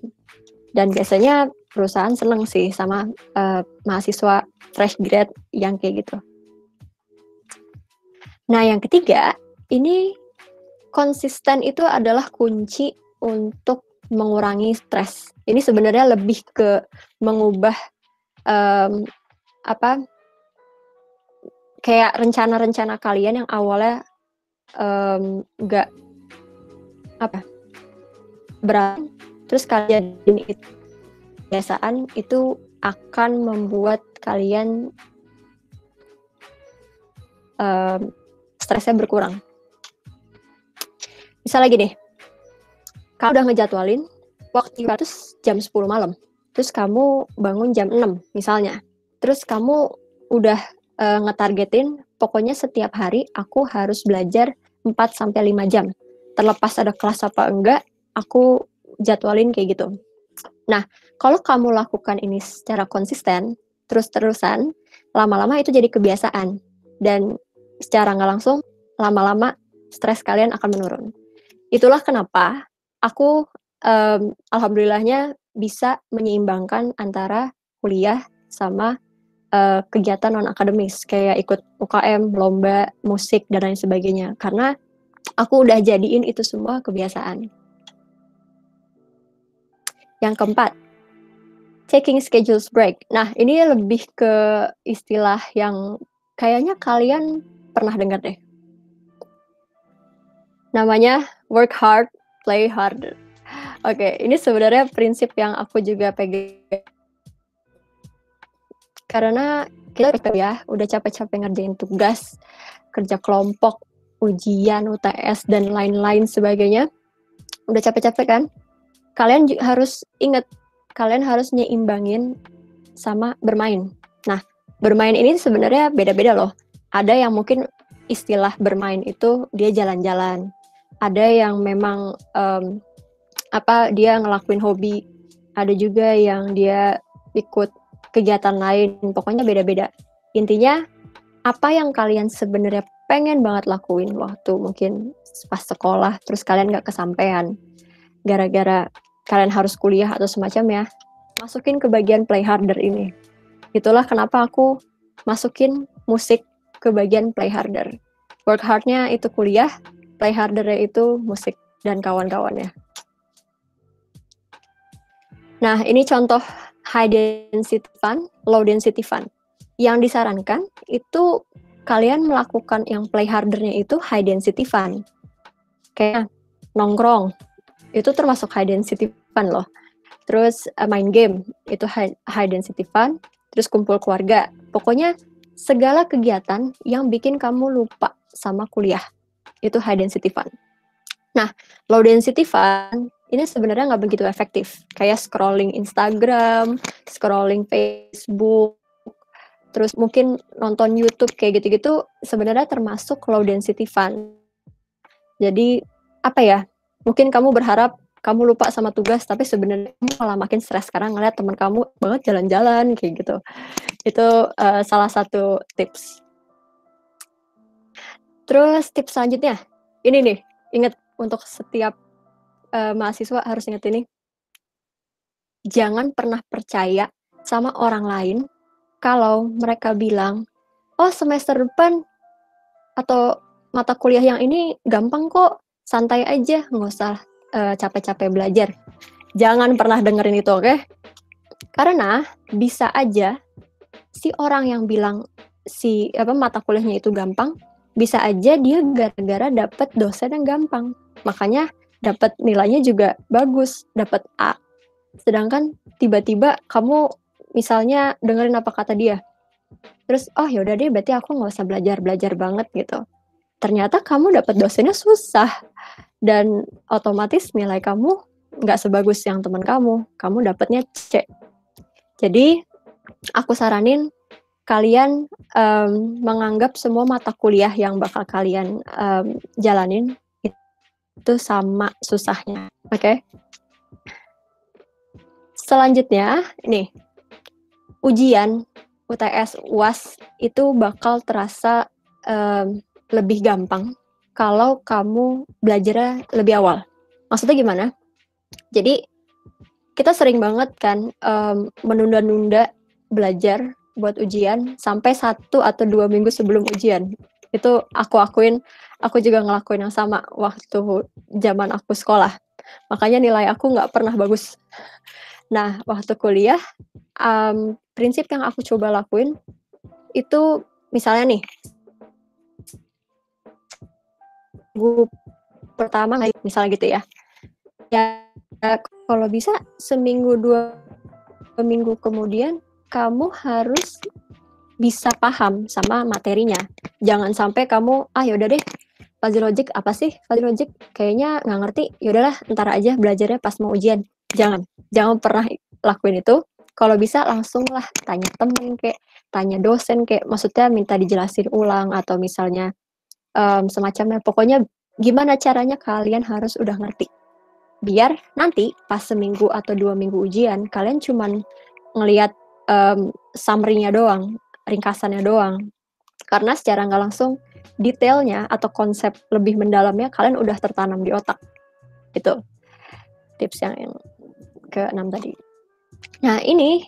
S3: Dan biasanya perusahaan seneng sih sama mahasiswa fresh grad yang kayak gitu. Nah, yang ketiga, ini konsisten itu adalah kunci untuk mengurangi stres. Ini sebenarnya lebih ke mengubah kayak rencana-rencana kalian yang awalnya nggak berat, terus kalian ini kebiasaan, itu akan membuat kalian stresnya berkurang. Misalnya gini, kamu udah ngejadwalin waktu 300 jam 10 malam, terus kamu bangun jam 6 misalnya, terus kamu udah ngetargetin pokoknya setiap hari aku harus belajar 4-5 jam. Terlepas ada kelas apa enggak, aku jadwalin kayak gitu. Nah, kalau kamu lakukan ini secara konsisten, terus-terusan, lama-lama itu jadi kebiasaan. Dan secara nggak langsung, lama-lama stres kalian akan menurun. Itulah kenapa aku alhamdulillahnya bisa menyeimbangkan antara kuliah sama kegiatan non-akademis, kayak ikut UKM, lomba, musik, dan lain sebagainya. Karena aku udah jadiin itu semua kebiasaan. Yang keempat, taking schedules break. Nah, ini lebih ke istilah yang kayaknya kalian pernah dengar deh. Namanya work hard, play harder. Oke, ini sebenarnya prinsip yang aku juga pegang. Karena kita ya udah capek-capek ngerjain tugas, kerja kelompok, ujian, UTS, dan lain-lain sebagainya. Udah capek-capek kan? Kalian harus ingat, kalian harus nyeimbangin sama bermain. Nah, bermain ini sebenarnya beda-beda loh. Ada yang mungkin istilah bermain itu dia jalan-jalan. Ada yang memang dia ngelakuin hobi. Ada juga yang dia ikut kegiatan lain. Pokoknya beda-beda. Intinya, apa yang kalian sebenarnya pengen banget lakuin waktu mungkin pas sekolah, terus kalian nggak kesampaian gara-gara kalian harus kuliah atau semacamnya, masukin ke bagian play harder ini. Itulah kenapa aku masukin musik ke bagian play harder. Work hard-nya itu kuliah, play harder-nya itu musik dan kawan-kawannya. Nah, ini contoh high density fun, low density fun. Yang disarankan itu kalian melakukan yang play harder-nya itu high density fun. Kayak nongkrong, itu termasuk high density fun loh. Terus main game, itu high density fun. Terus kumpul keluarga. Pokoknya segala kegiatan yang bikin kamu lupa sama kuliah, itu high density fun. Nah, low density fun ini sebenarnya nggak begitu efektif. Kayak scrolling Instagram, scrolling Facebook, terus mungkin nonton YouTube kayak gitu-gitu sebenarnya termasuk low density fun. Jadi apa ya? Mungkin kamu berharap kamu lupa sama tugas, tapi sebenarnya kamu malah makin stres karena ngeliat teman kamu banget jalan-jalan kayak gitu. Itu salah satu tips. Terus tips selanjutnya, ini nih, ingat untuk setiap mahasiswa harus ingat ini. Jangan pernah percaya sama orang lain kalau mereka bilang, oh semester depan atau mata kuliah yang ini gampang kok, santai aja, nggak usah capek-capek belajar. Jangan pernah dengerin itu, oke? Karena bisa aja si orang yang bilang mata kuliahnya itu gampang, bisa aja dia gara-gara dapat dosen yang gampang. Makanya dapat nilainya juga bagus, dapat A. Sedangkan tiba-tiba kamu misalnya dengerin apa kata dia. Terus, oh yaudah deh, berarti aku nggak usah belajar banget gitu. Ternyata kamu dapat dosennya susah. Dan otomatis nilai kamu nggak sebagus yang teman kamu dapatnya C. Jadi, aku saranin kalian menganggap semua mata kuliah yang bakal kalian jalanin itu sama susahnya, oke? Selanjutnya, nih, ujian, UTS, UAS itu bakal terasa lebih gampang kalau kamu belajarnya lebih awal. Maksudnya gimana? Jadi, kita sering banget kan menunda-nunda belajar buat ujian sampai 1 atau 2 minggu sebelum ujian. Itu aku akuin, aku juga ngelakuin yang sama waktu zaman aku sekolah. Makanya nilai aku nggak pernah bagus. Nah, waktu kuliah, prinsip yang aku coba lakuin itu misalnya nih, minggu pertama misalnya gitu ya. Ya, kalau bisa seminggu 2 minggu kemudian kamu harus bisa paham sama materinya. Jangan sampai kamu, yaudah deh, fuzzy logic apa sih? Fuzzy logic kayaknya nggak ngerti, yaudahlah ntar aja belajarnya pas mau ujian. Jangan pernah lakuin itu. kalau bisa langsung lah tanya temen kayak, tanya dosen kayak, maksudnya minta dijelasin ulang atau misalnya semacamnya. Pokoknya gimana caranya kalian harus udah ngerti. Biar nanti pas seminggu atau 2 minggu ujian, kalian cuman ngelihat summary-nya doang, ringkasannya doang. Karena secara nggak langsung detailnya atau konsep lebih mendalamnya kalian udah tertanam di otak. Itu tips yang ke-6 tadi. Nah, ini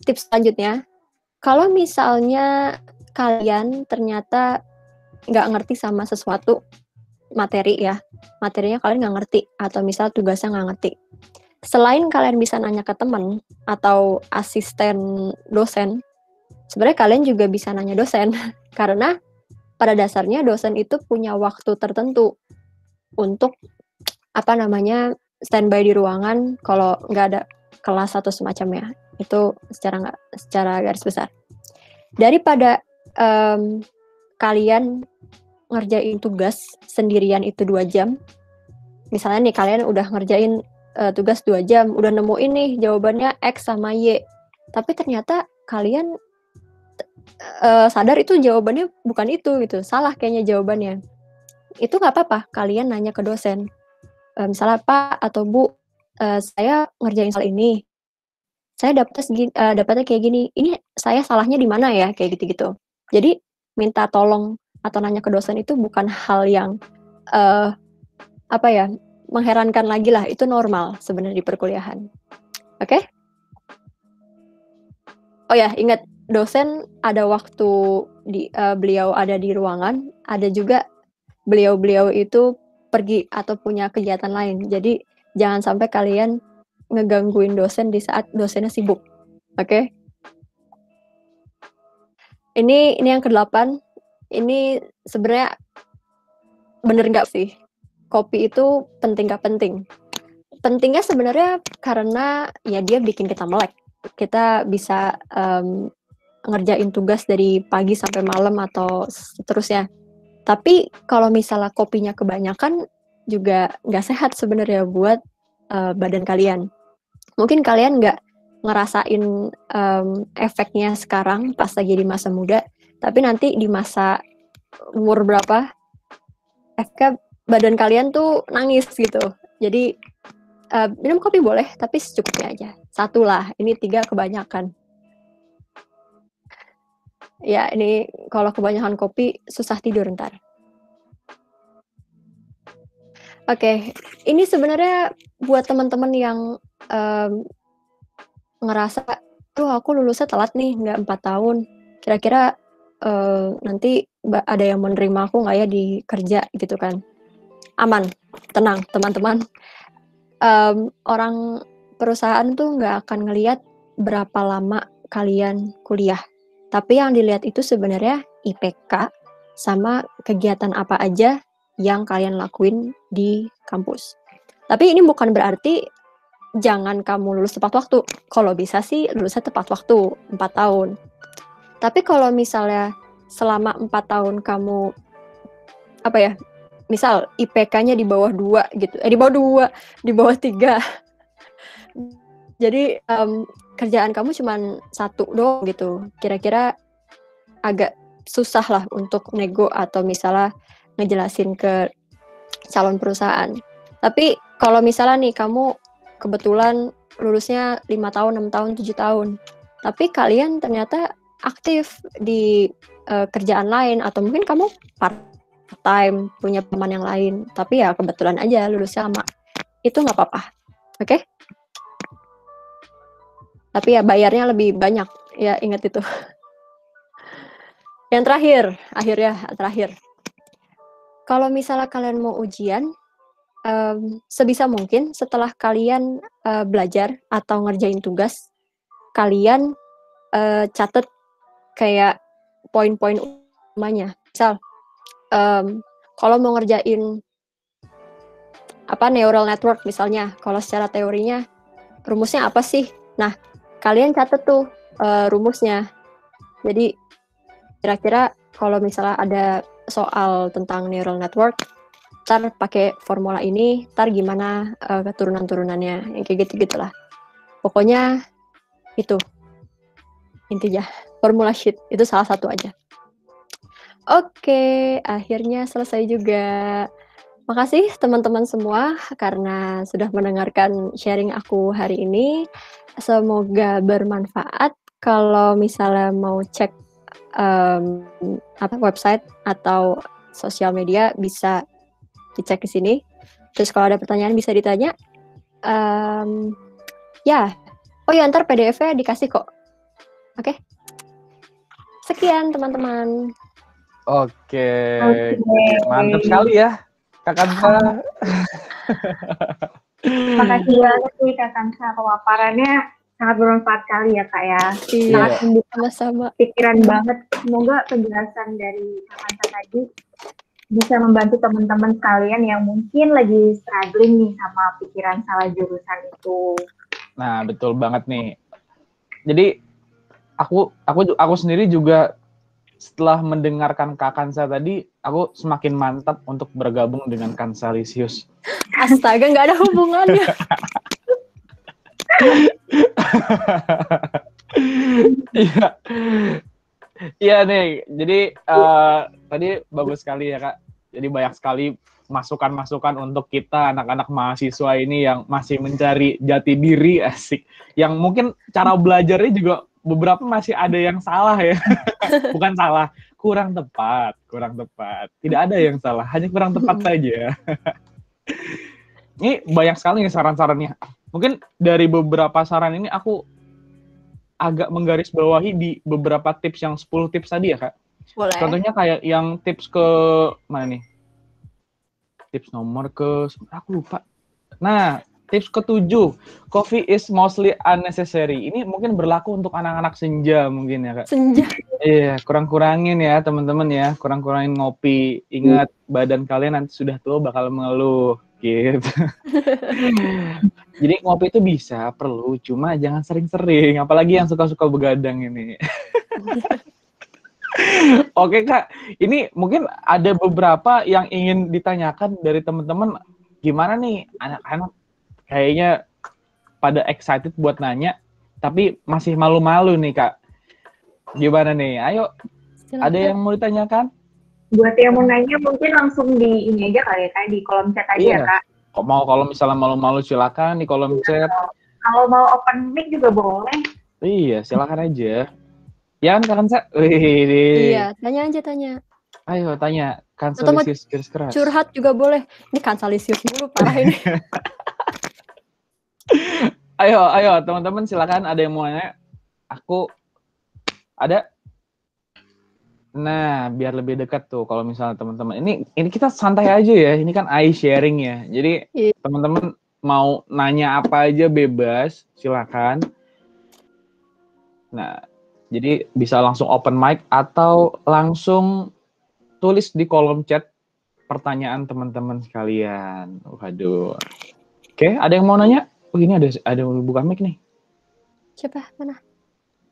S3: tips selanjutnya. Kalau misalnya kalian ternyata nggak ngerti sama sesuatu materi ya, materinya kalian nggak ngerti, atau misal tugasnya nggak ngerti. Selain kalian bisa nanya ke teman atau asisten dosen, sebenarnya kalian juga bisa nanya dosen. Karena pada dasarnya dosen itu punya waktu tertentu untuk standby di ruangan kalau nggak ada kelas atau semacamnya. Itu secara garis besar. Daripada kalian ngerjain tugas sendirian itu 2 jam, misalnya nih kalian udah ngerjain tugas 2 jam, udah nemuin nih jawabannya X sama Y, tapi ternyata kalian sadar itu jawabannya bukan itu gitu, salah kayaknya jawabannya. Itu nggak apa-apa, kalian nanya ke dosen. Misalnya, Pak atau Bu, saya ngerjain soal ini, saya dapetnya kayak gini, ini saya salahnya di mana ya, kayak gitu-gitu. Jadi minta tolong atau nanya ke dosen itu bukan hal yang mengherankan lagi lah, itu normal sebenarnya di perkuliahan. Oke? Oh ya, ingat dosen ada waktu beliau ada di ruangan, ada juga beliau itu pergi atau punya kegiatan lain. Jadi jangan sampai kalian ngegangguin dosen di saat dosennya sibuk. Oke? Ini yang ke-8. Ini sebenarnya bener nggak sih? Kopi itu penting nggak penting? Pentingnya sebenarnya karena ya dia bikin kita melek. Kita bisa ngerjain tugas dari pagi sampai malam atau seterusnya. Tapi kalau misalnya kopinya kebanyakan juga nggak sehat sebenarnya buat badan kalian. Mungkin kalian nggak ngerasain efeknya sekarang pas lagi di masa muda, tapi nanti di masa umur berapa, efeknya badan kalian tuh nangis gitu. Jadi minum kopi boleh, tapi secukupnya aja. 1 lah, ini 3 kebanyakan. Ya, ini kalau kebanyakan kopi susah tidur ntar. Oke, ini sebenarnya buat teman-teman yang ngerasa, tuh aku lulusnya telat nih, nggak 4 tahun. Kira-kira nanti ada yang menerima aku nggak ya di kerja gitu kan. Aman, tenang teman-teman. Orang perusahaan tuh nggak akan ngelihat berapa lama kalian kuliah. Tapi yang dilihat itu sebenarnya IPK sama kegiatan apa aja yang kalian lakuin di kampus. Tapi ini bukan berarti jangan kamu lulus tepat waktu. Kalau bisa sih lulusnya tepat waktu, 4 tahun. Tapi kalau misalnya selama 4 tahun kamu misal IPK-nya di bawah 2 gitu. Di bawah 3. Jadi kerjaan kamu cuma 1 doang gitu. Kira-kira agak susah lah untuk nego atau misalnya ngejelasin ke calon perusahaan. Tapi kalau misalnya nih kamu kebetulan lulusnya 5 tahun, 6 tahun, 7 tahun. Tapi kalian ternyata aktif di kerjaan lain atau mungkin kamu part-time, punya teman yang lain. Tapi ya kebetulan aja lulusnya lama. Itu nggak apa-apa. Oke? Tapi ya bayarnya lebih banyak. Ya ingat itu. Yang terakhir. Kalau misalnya kalian mau ujian, sebisa mungkin setelah kalian belajar atau ngerjain tugas, kalian catat kayak poin-poin utamanya. Misal, kalau mau ngerjain neural network misalnya, kalau secara teorinya rumusnya apa sih? Nah, kalian catat tuh rumusnya. Jadi kira-kira kalau misalnya ada soal tentang neural network, ntar pakai formula ini, ntar gimana keturunan-turunannya, yang kayak gitu-gitulah. Pokoknya Itu intinya. Formula sheet itu salah satu aja. Oke, akhirnya selesai juga. Makasih teman-teman semua karena sudah mendengarkan sharing aku hari ini. Semoga bermanfaat. Kalau misalnya mau cek website atau sosial media bisa dicek di sini. Terus kalau ada pertanyaan bisa ditanya. Ya, oh ya ntar PDF-nya dikasih kok. Oke. Sekian teman-teman.
S1: Oke. Mantap sekali ya, Kak Kansa.
S2: Makasih banget nih Kak Kansa, pemaparannya sangat bermanfaat sekali ya Kak ya.
S3: Iya,
S2: Sangat membuka
S3: sama-sama.
S2: pikiran banget. Semoga penjelasan dari Kak Kansa tadi bisa membantu teman-teman sekalian yang mungkin lagi struggling nih sama pikiran salah jurusan itu.
S1: Nah, betul banget nih. Jadi aku sendiri juga setelah mendengarkan Kak Kansa tadi, aku semakin mantap untuk bergabung dengan Kansalisius.
S3: Astaga, nggak ada hubungannya.
S1: Iya. Iya nih, jadi tadi bagus sekali ya Kak. Jadi banyak sekali masukan-masukan untuk kita anak-anak mahasiswa ini yang masih mencari jati diri, asik. Yang mungkin cara belajarnya juga beberapa masih ada yang salah ya. Bukan salah, kurang tepat. Tidak ada yang salah, hanya kurang tepat saja. Ini banyak sekali nih saran-sarannya. Mungkin dari beberapa saran ini aku agak menggarisbawahi di beberapa tips yang 10 tips tadi ya Kak.
S3: Boleh.
S1: Contohnya kayak yang tips ke mana nih? Tips nomor aku lupa. Nah, tips ke-7, coffee is mostly unnecessary. Ini mungkin berlaku untuk anak-anak senja mungkin ya Kak.
S3: Senja.
S1: Iya, kurang-kurangin ya teman-teman ya, kurang-kurangin ngopi. Ingat badan kalian nanti sudah tua bakal mengeluh gitu. Jadi ngopi itu bisa, perlu, cuma jangan sering-sering, apalagi yang suka-suka begadang ini. Oke Kak, ini mungkin ada beberapa yang ingin ditanyakan dari teman-teman. Gimana nih anak-anak kayaknya pada excited buat nanya, tapi masih malu-malu nih Kak. Gimana nih? Ayo,
S3: Silakan.
S1: ada yang mau ditanyakan?
S2: Buat yang mau nanya mungkin langsung di ini aja kali ya Kak, di kolom chat aja ya Kak.
S1: Kalau misalnya malu-malu silakan di kolom chat.
S2: Kalau mau open mic juga boleh.
S1: Iya, silakan aja. Ya kan Kak Kansa?
S3: Iya, tanya aja tanya.
S1: Ayo tanya, Kansalisius garis keras.
S3: Curhat juga boleh. Ini Kansalisius dulu parah ini.
S1: Ayo teman-teman silakan, ada yang mau nanya? Aku ada. Nah, biar lebih dekat tuh kalau misalnya teman-teman. Ini kita santai aja ya. Ini kan eye sharing ya. Jadi teman-teman mau nanya apa aja bebas, silakan. Nah, jadi bisa langsung open mic atau langsung tulis di kolom chat pertanyaan teman-teman sekalian. Waduh. Oke, ada yang mau nanya? Oh, ini ada buka mic nih.
S3: Siapa? Mana?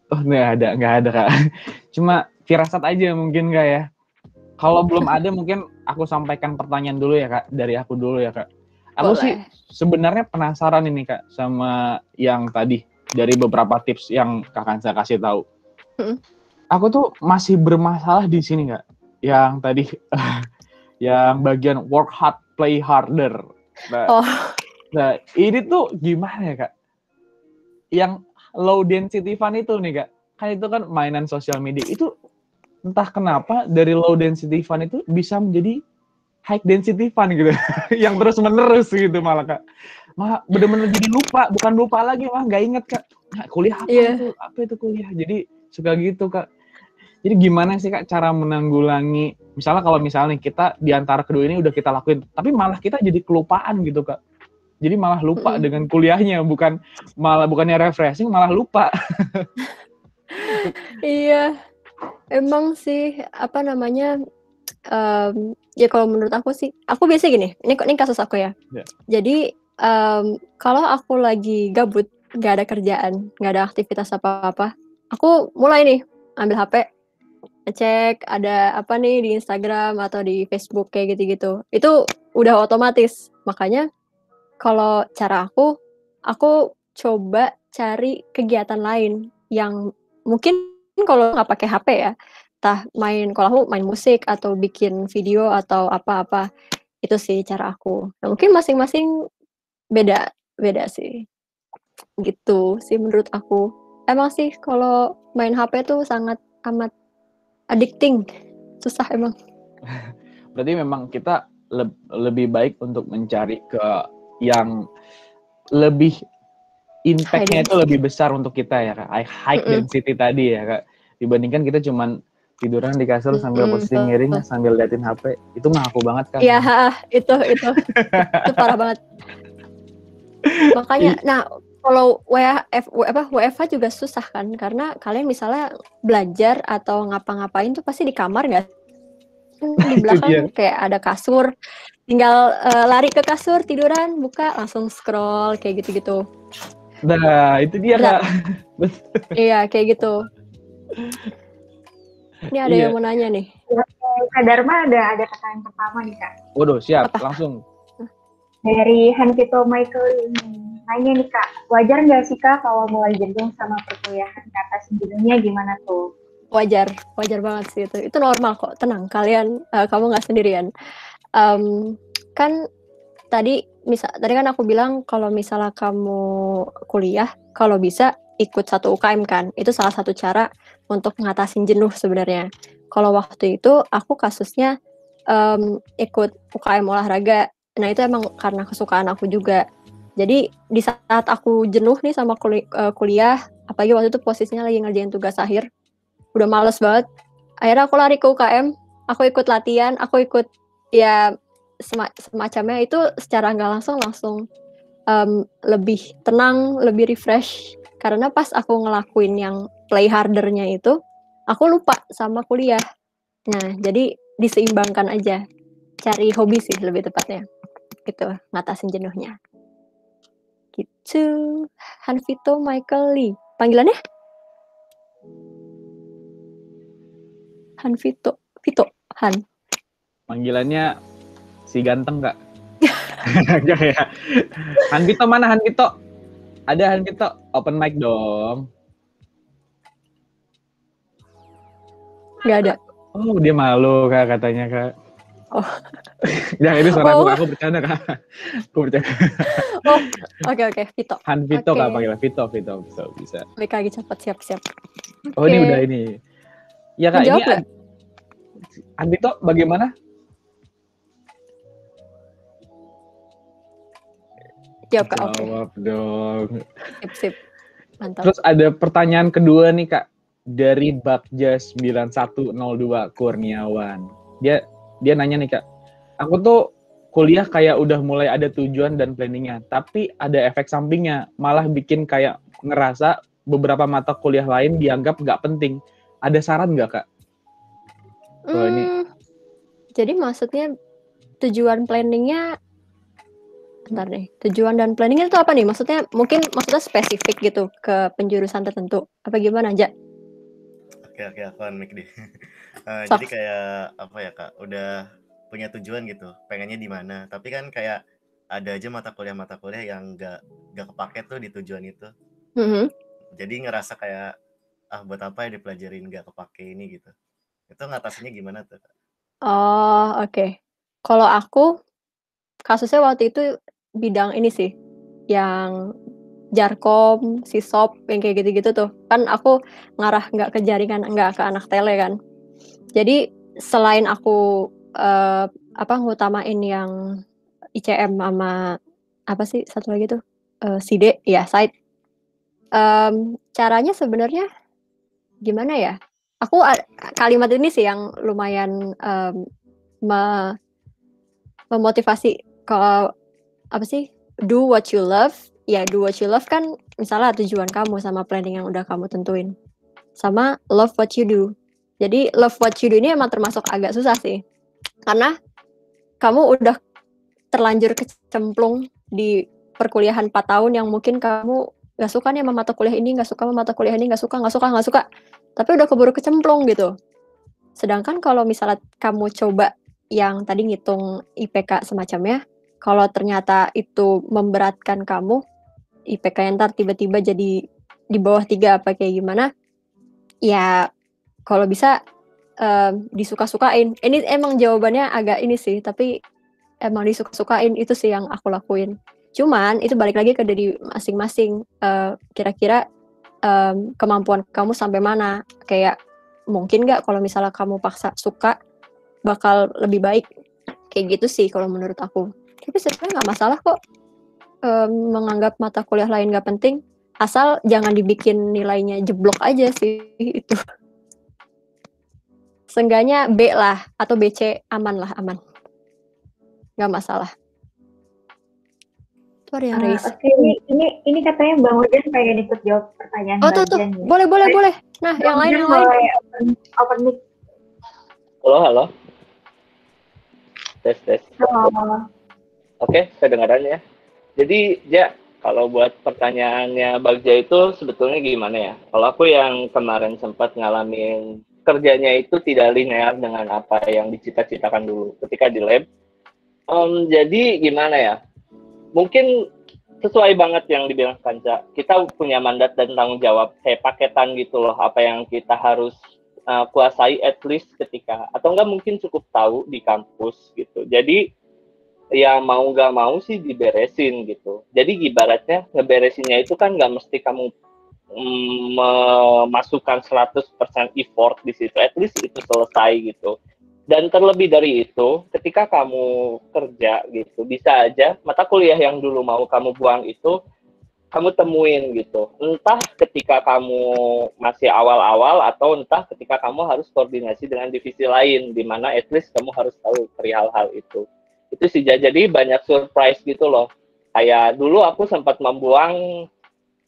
S1: Oh, nggak ada Kak. Cuma firasat aja mungkin Kak ya. Kalau belum ada mungkin aku sampaikan pertanyaan dulu ya Kak, dari aku dulu ya Kak. Aku
S3: Boleh.
S1: sih sebenarnya penasaran ini Kak sama yang tadi dari beberapa tips yang Kak Kansa kasih tahu. Aku tuh masih bermasalah di sini Kak. Yang tadi yang bagian work hard, play harder. Nah, ini tuh gimana ya Kak? Yang low density fun itu nih Kak, kan itu kan mainan sosial media, itu entah kenapa dari low density fun itu bisa menjadi high density fun gitu. Yang terus menerus gitu malah Kak. Malah bener-bener jadi lupa, bukan lupa lagi, malah nggak inget Kak. Nah, kuliah apa itu kuliah, jadi suka gitu Kak. Jadi gimana sih Kak cara menanggulangi, misalnya kalau misalnya kita di antara kedua ini udah kita lakuin, tapi malah kita jadi kelupaan gitu Kak. Jadi malah lupa dengan kuliahnya, bukannya refreshing, malah lupa.
S3: Iya, emang sih apa namanya? Ya kalau menurut aku sih, aku biasa gini. Ini kasus aku ya. Jadi kalau aku lagi gabut, nggak ada kerjaan, nggak ada aktivitas apa-apa, aku mulai nih ambil HP, cek ada apa nih di Instagram atau di Facebook kayak gitu-gitu. Itu udah otomatis. Makanya kalau cara aku coba cari kegiatan lain yang mungkin kalau nggak pakai HP ya, kalau aku main musik atau bikin video atau apa-apa, itu sih cara aku. Nah, mungkin masing-masing beda beda sih, gitu sih menurut aku. Emang sih kalau main HP tuh sangat amat addicting, susah emang.
S1: Berarti memang kita lebih baik untuk mencari ke yang lebih impact-nya itu lebih besar untuk kita ya Kak. High density tadi ya Kak. Dibandingkan kita cuman tiduran di kasur sambil posting miring sambil liatin HP. Itu mah aku banget Kak.
S3: Iya, itu parah banget. Makanya, nah kalau WFH juga susah kan, karena kalian misalnya belajar atau ngapa-ngapain tuh pasti di kamar nggak? Di belakang kayak ada kasur, tinggal lari ke kasur, tiduran, buka, langsung scroll, kayak gitu-gitu.
S1: Nah, itu dia Kak.
S3: Iya, kayak gitu. Ini ada yang mau nanya nih.
S2: Kak Dharma ada pertanyaan pertama nih Kak.
S1: Waduh, siap, langsung.
S2: Dari Hanvito Michael ini. Nanya nih Kak, wajar nggak sih Kak kalau mulai jenuh sama perkuliahan, kata jenuhnya gimana tuh?
S3: Wajar banget sih itu normal kok, tenang, kalian kamu nggak sendirian. Kan tadi kan aku bilang kalau misalnya kamu kuliah, kalau bisa ikut satu UKM kan, itu salah satu cara untuk ngatasin jenuh sebenarnya. Kalau waktu itu aku kasusnya ikut UKM olahraga, nah itu emang karena kesukaan aku juga. Jadi di saat aku jenuh nih sama kuliah, apalagi waktu itu posisinya lagi ngerjain tugas akhir, udah males banget. Akhirnya aku lari ke UKM, aku ikut latihan, aku ikut ya semacamnya, itu secara nggak langsung lebih tenang, lebih refresh. Karena pas aku ngelakuin yang play hardernya itu, aku lupa sama kuliah. Nah, jadi diseimbangkan aja. Cari hobi sih lebih tepatnya. Gitu, ngatasin jenuhnya. Gitu. Hanvito Michael Lee. Panggilannya? Hanvito. Han.
S1: Panggilannya si ganteng Kak. Enggak ya. Hanvito mana Hanvito? Ada Hanvito, open mic dong.
S3: Nggak ada.
S1: Oh, dia malu Kak katanya Kak.
S3: Oh.
S1: Ya, itu suara aku bercanda Kak. Aku bercanda.
S3: Oh, oke, Vito.
S1: Hanvito Kak panggilan Vito bisa.
S3: Baik lagi cepat siap.
S1: Oh, ini udah ini. Ya Kak,
S3: menjawab
S1: ini Hanvito bagaimana?
S3: Jawab Kak, oke.
S1: Jawab dong.
S3: Sip. Mantap.
S1: Terus ada pertanyaan kedua nih Kak, dari Bagja 9102 Kurniawan. Dia nanya nih Kak, aku tuh kuliah kayak udah mulai ada tujuan dan planningnya, tapi ada efek sampingnya, malah bikin kayak ngerasa beberapa mata kuliah lain dianggap nggak penting. Ada saran nggak Kak?
S3: Jadi maksudnya tujuan planningnya, bentar deh, tujuan dan planningnya itu apa nih? Maksudnya spesifik gitu ke penjurusan tertentu, apa gimana aja?
S4: Oke, aku mic deh. Jadi kayak apa ya Kak, udah punya tujuan gitu, pengennya di mana, tapi kan kayak ada aja mata kuliah yang nggak kepake tuh di tujuan itu. Jadi ngerasa kayak buat apa ya dipelajarin nggak kepake ini gitu. Itu ngatasinnya gimana tuh Kak?
S3: Oh, oke. Kalau aku kasusnya waktu itu bidang ini sih, yang Jarkom, Sisop, yang kayak gitu-gitu tuh. Kan aku ngarah nggak ke jaringan, nggak ke anak tele kan. Jadi selain aku ngutamain yang ICM sama apa sih satu lagi tuh, SIDE, ya site. Caranya sebenarnya gimana ya? Aku kalimat ini sih yang lumayan memotivasi. Kalau apa sih, do what you love. Ya, do what you love kan misalnya tujuan kamu sama planning yang udah kamu tentuin, sama love what you do. Jadi love what you do ini emang termasuk agak susah sih, karena kamu udah terlanjur kecemplung di perkuliahan 4 tahun yang mungkin kamu gak suka nih sama mata kuliah ini, gak suka sama mata kuliah ini, gak suka, tapi udah keburu kecemplung gitu. Sedangkan kalau misalnya kamu coba yang tadi ngitung IPK semacamnya, kalau ternyata itu memberatkan kamu, IPK ntar tiba-tiba jadi di bawah 3 apa kayak gimana, ya kalau bisa disuka-sukain. Ini emang jawabannya agak ini sih, tapi emang disuka-sukain itu sih yang aku lakuin. Cuman itu balik lagi ke diri masing-masing. Kira-kira kemampuan kamu sampai mana? Kayak mungkin nggak kalau misalnya kamu paksa suka bakal lebih baik. Kayak gitu sih kalau menurut aku. Tapi sebenarnya nggak masalah kok menganggap mata kuliah lain nggak penting. Asal jangan dibikin nilainya jeblok aja sih itu. Seenggaknya B lah atau BC aman. Nggak masalah. Itu ada yang raise.
S2: Oke, ini katanya Bang Ojan pengen ikut jawab pertanyaan
S3: tuh.
S2: Ya.
S3: Boleh. Nah, yang lain.
S2: Open mic.
S5: Halo. Tes.
S2: Halo.
S5: Oke, kedengaran ya. Jadi, kalau buat pertanyaannya Bagja itu sebetulnya gimana ya? Kalau aku yang kemarin sempat ngalamin kerjanya itu tidak linear dengan apa yang dicita-citakan dulu ketika di lab. Jadi gimana ya? Mungkin sesuai banget yang dibilang Kanca. Kita punya mandat dan tanggung jawab kayak paketan gitu loh. Apa yang kita harus kuasai at least ketika, atau enggak mungkin cukup tahu di kampus gitu. Jadi ya mau nggak mau sih diberesin gitu. Jadi ibaratnya ngeberesinnya itu kan nggak mesti kamu memasukkan 100% effort di situ, at least itu selesai gitu. Dan terlebih dari itu, ketika kamu kerja gitu, bisa aja mata kuliah yang dulu mau kamu buang itu kamu temuin gitu. Entah ketika kamu masih awal-awal atau entah ketika kamu harus koordinasi dengan divisi lain, di mana at least kamu harus tahu perihal hal itu. Itu sih, jadi banyak surprise gitu loh. Kayak dulu aku sempat membuang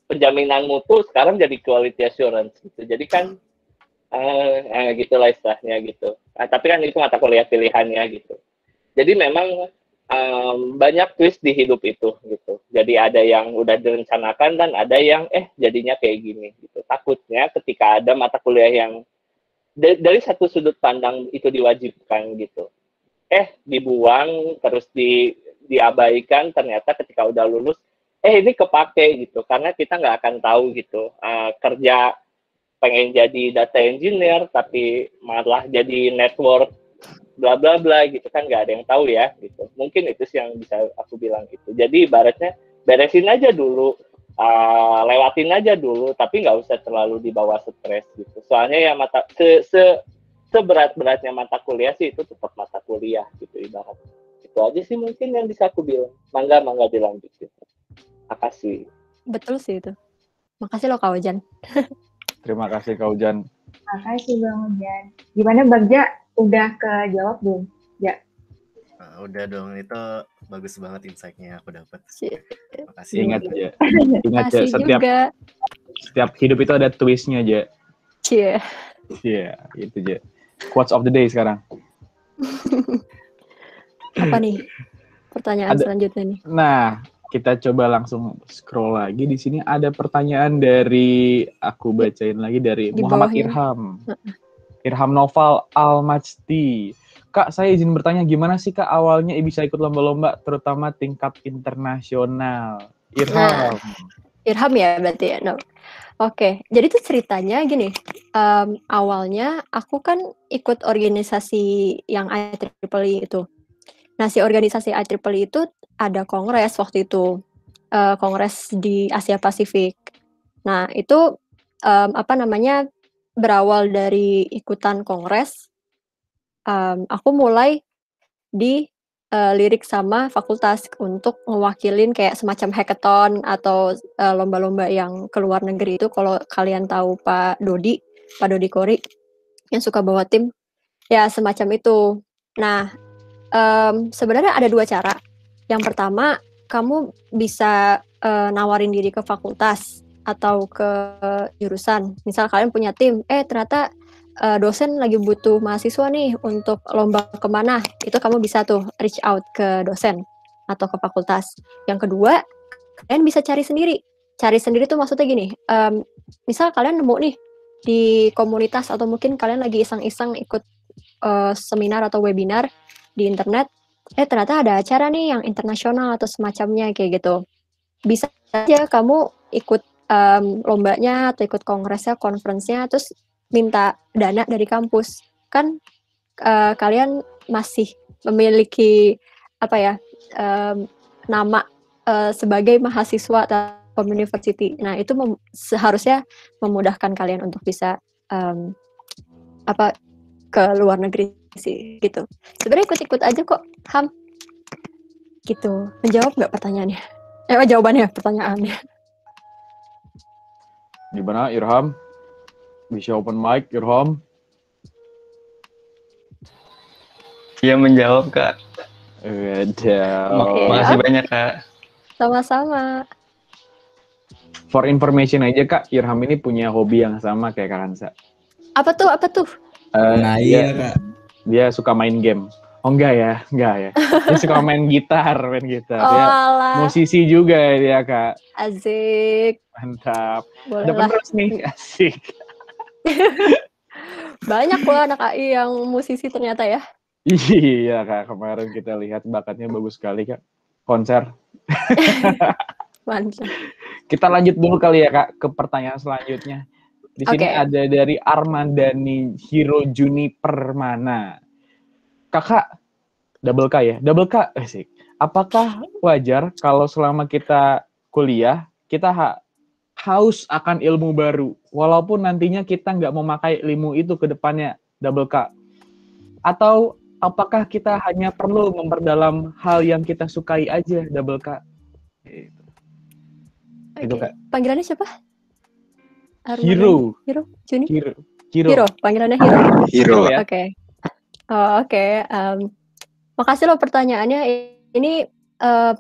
S5: penjaminan mutu, sekarang jadi quality assurance gitu. Jadi kan gitulah istilahnya gitu. Tapi kan itu mata kuliah pilihannya gitu. Jadi memang banyak twist di hidup itu gitu. Jadi ada yang udah direncanakan dan ada yang jadinya kayak gini gitu. Takutnya ketika ada mata kuliah yang dari satu sudut pandang itu diwajibkan gitu, dibuang terus diabaikan, ternyata ketika udah lulus ini kepake gitu, karena kita nggak akan tahu gitu kerja pengen jadi data engineer tapi malah jadi network bla bla bla gitu kan, nggak ada yang tahu ya gitu. Mungkin itu sih yang bisa aku bilang gitu. Jadi ibaratnya beresin aja dulu, lewatin aja dulu, tapi nggak usah terlalu dibawa stres gitu. Soalnya ya seberat-beratnya mata kuliah sih itu tetap mata kuliah gitu ibaratnya. Itu aja sih mungkin yang bisa aku bilang. Mangga dilanjutin. Makasih.
S3: Betul sih itu. Makasih loh Kak Ojan.
S1: Terima kasih Kak Ojan.
S2: Makasih Bang Ojan. Gimana Bagja? Udah kejawab belum? Ya.
S4: Udah dong, itu bagus banget insight-nya aku dapat. Makasih.
S1: Ingat aja setiap hidup itu ada twist-nya aja. Iya, itu aja. Quotes of the day sekarang.
S3: Apa nih pertanyaan selanjutnya nih?
S1: Nah, kita coba langsung scroll lagi. Di sini ada pertanyaan dari, aku bacain lagi dari Muhammad Irham. Irham Noval Al-Majdi. Kak, saya izin bertanya, gimana sih Kak awalnya bisa ikut lomba-lomba, terutama tingkat internasional? Irham.
S3: Irham ya berarti ya? No. Oke, jadi tuh ceritanya gini, awalnya aku kan ikut organisasi yang IEEE itu. Nah, si organisasi IEEE itu ada kongres waktu itu, kongres di Asia Pasifik. Nah, itu berawal dari ikutan kongres, aku mulai dilirik sama fakultas untuk ngewakilin kayak semacam hackathon atau lomba-lomba yang ke luar negeri itu. Kalau kalian tahu Pak Dodi Kori yang suka bawa tim, ya semacam itu. Nah, sebenarnya ada 2 cara. Yang pertama, kamu bisa nawarin diri ke fakultas atau ke jurusan. Misal kalian punya tim, ternyata dosen lagi butuh mahasiswa nih untuk lomba kemana, itu kamu bisa tuh reach out ke dosen atau ke fakultas. Yang kedua, kalian bisa cari sendiri. Cari sendiri tuh maksudnya gini, misal kalian nemu nih di komunitas atau mungkin kalian lagi iseng-iseng ikut seminar atau webinar di internet, ternyata ada acara nih yang internasional atau semacamnya kayak gitu. Bisa aja kamu ikut lombanya atau ikut kongresnya, conference-nya, terus minta dana dari kampus. Kan kalian masih memiliki apa ya nama sebagai mahasiswa atau university. Nah itu seharusnya memudahkan kalian untuk bisa ke luar negeri sih gitu. Sebenarnya ikut-ikut aja kok, Ham. Gitu. Menjawab nggak pertanyaannya? Jawabannya pertanyaannya.
S1: Gimana Irham? Bisa open mic Irham?
S6: Iya menjawab Kak. Makasih banyak Kak.
S3: Sama-sama.
S1: For information aja Kak, Irham ini punya hobi yang sama kayak Kak Kansa.
S3: Apa tuh?
S7: Iya Kak.
S1: Dia suka main game. Oh enggak ya. Dia suka main gitar. Dia musisi juga dia Kak.
S3: Asik.
S1: Mantap.
S3: Boleh
S1: udah penerus nih, asik.
S3: Banyak loh anak AI yang musisi ternyata ya.
S1: Iya Kak, kemarin kita lihat bakatnya bagus sekali Kak. Konser.
S3: Mantap.
S1: Kita lanjut dulu kali ya Kak ke pertanyaan selanjutnya. Di sini ada dari Armandani Hiro Juni Permana. Kakak, double K ya? Double K, asik. Apakah wajar kalau selama kita kuliah, kita haus akan ilmu baru, walaupun nantinya kita nggak memakai ilmu itu ke depannya, double K? Atau apakah kita hanya perlu memperdalam hal yang kita sukai aja, double K? Itu Kak.
S3: Panggilannya siapa?
S1: Hiro
S3: Juni?
S1: Hiro.
S3: Panggilannya
S6: Hiro.
S1: Ya?
S3: Oke. Makasih loh pertanyaannya. Ini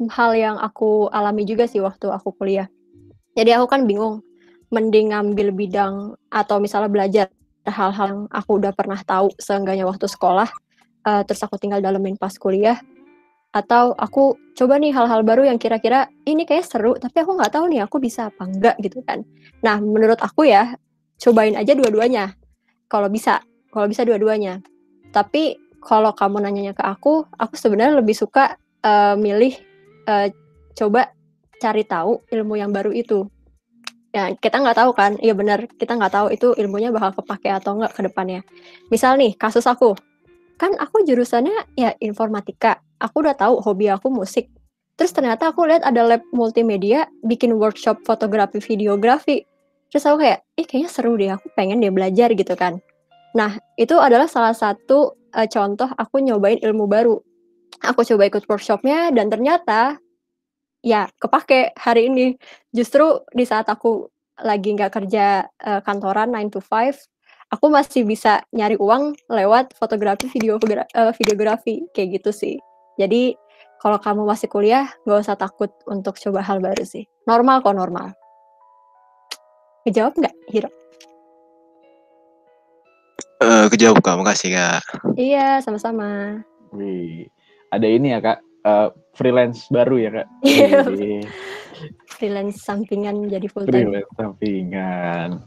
S3: hal yang aku alami juga sih waktu aku kuliah. Jadi aku kan bingung, mending ngambil bidang atau misalnya belajar hal-hal yang aku udah pernah tahu seenggaknya waktu sekolah, terus aku tinggal dalemin pas kuliah, atau aku coba nih hal-hal baru yang kira-kira ini kayak seru, tapi aku nggak tahu nih aku bisa apa enggak gitu kan. Nah menurut aku ya, cobain aja dua-duanya. Kalau bisa dua-duanya. Tapi kalau kamu nanyanya ke aku sebenarnya lebih suka milih coba cari tahu ilmu yang baru itu. Ya kita nggak tahu kan, iya benar kita nggak tahu itu ilmunya bakal kepake atau enggak ke depannya. Misal nih kasus aku, kan aku jurusannya ya informatika, aku udah tahu hobi aku musik. Terus ternyata aku lihat ada lab multimedia bikin workshop fotografi videografi. Terus aku kayak, kayaknya seru deh, aku pengen deh belajar gitu kan. Nah, itu adalah salah satu contoh aku nyobain ilmu baru. Aku coba ikut workshopnya dan ternyata ya kepake hari ini. Justru di saat aku lagi nggak kerja kantoran 9 to 5, aku masih bisa nyari uang lewat fotografi videografi kayak gitu sih. Jadi kalau kamu masih kuliah, nggak usah takut untuk coba hal baru sih. Normal. Kejawab nggak, Hiro?
S6: Kejawab Kak, makasih Kak.
S3: Iya, sama-sama.
S1: Wih, ada ini ya Kak, freelance baru ya Kak?
S3: Freelance sampingan jadi full time.
S1: Freelance sampingan.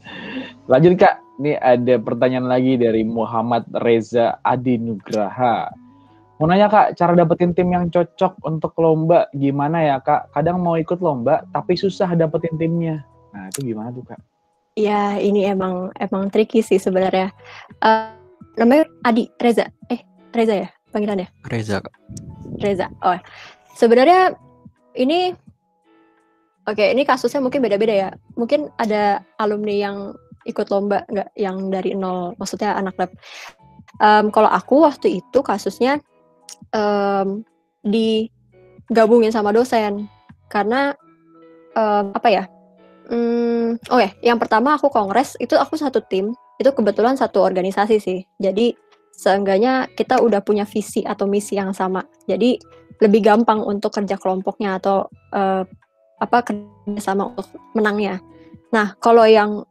S1: Lanjut Kak, ini ada pertanyaan lagi dari Muhammad Reza Adi Nugraha. Mau nanya Kak, cara dapetin tim yang cocok untuk lomba gimana ya Kak? Kadang mau ikut lomba tapi susah dapetin timnya. Nah itu gimana tuh Kak?
S3: Ya ini emang tricky sih sebenarnya. Namanya Adi Reza. Reza ya panggilannya?
S7: Reza Kak.
S3: Reza. Oh, sebenarnya ini ini kasusnya mungkin beda-beda ya. Mungkin ada alumni yang ikut lomba nggak yang dari nol, maksudnya anak lab. Kalau aku waktu itu kasusnya digabungin sama dosen karena yang pertama aku kongres itu aku satu tim, itu kebetulan satu organisasi sih. Jadi seenggaknya kita udah punya visi atau misi yang sama. Jadi lebih gampang untuk kerja kelompoknya atau kerja sama untuk menangnya. Nah, kalau yang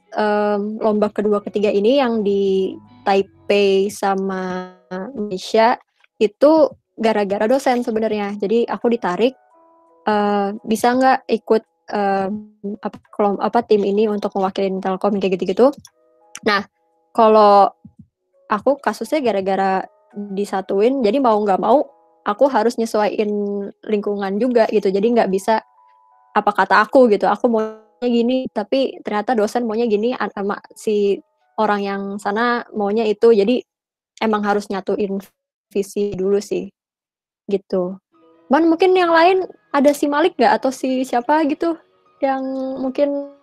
S3: lomba kedua ketiga ini yang di Taipei sama Malaysia itu gara-gara dosen sebenarnya. Jadi aku ditarik bisa nggak ikut tim ini untuk mewakili Telkom kayak gitu-gitu. Nah, kalau aku kasusnya gara-gara disatuin, jadi mau nggak mau aku harus nyesuaiin lingkungan juga gitu. Jadi nggak bisa apa kata aku gitu, aku maunya gini, tapi ternyata dosen maunya gini, sama si orang yang sana maunya itu, jadi emang harus nyatuin visi dulu sih, gitu. Mungkin yang lain ada si Malik nggak atau si siapa gitu yang mungkin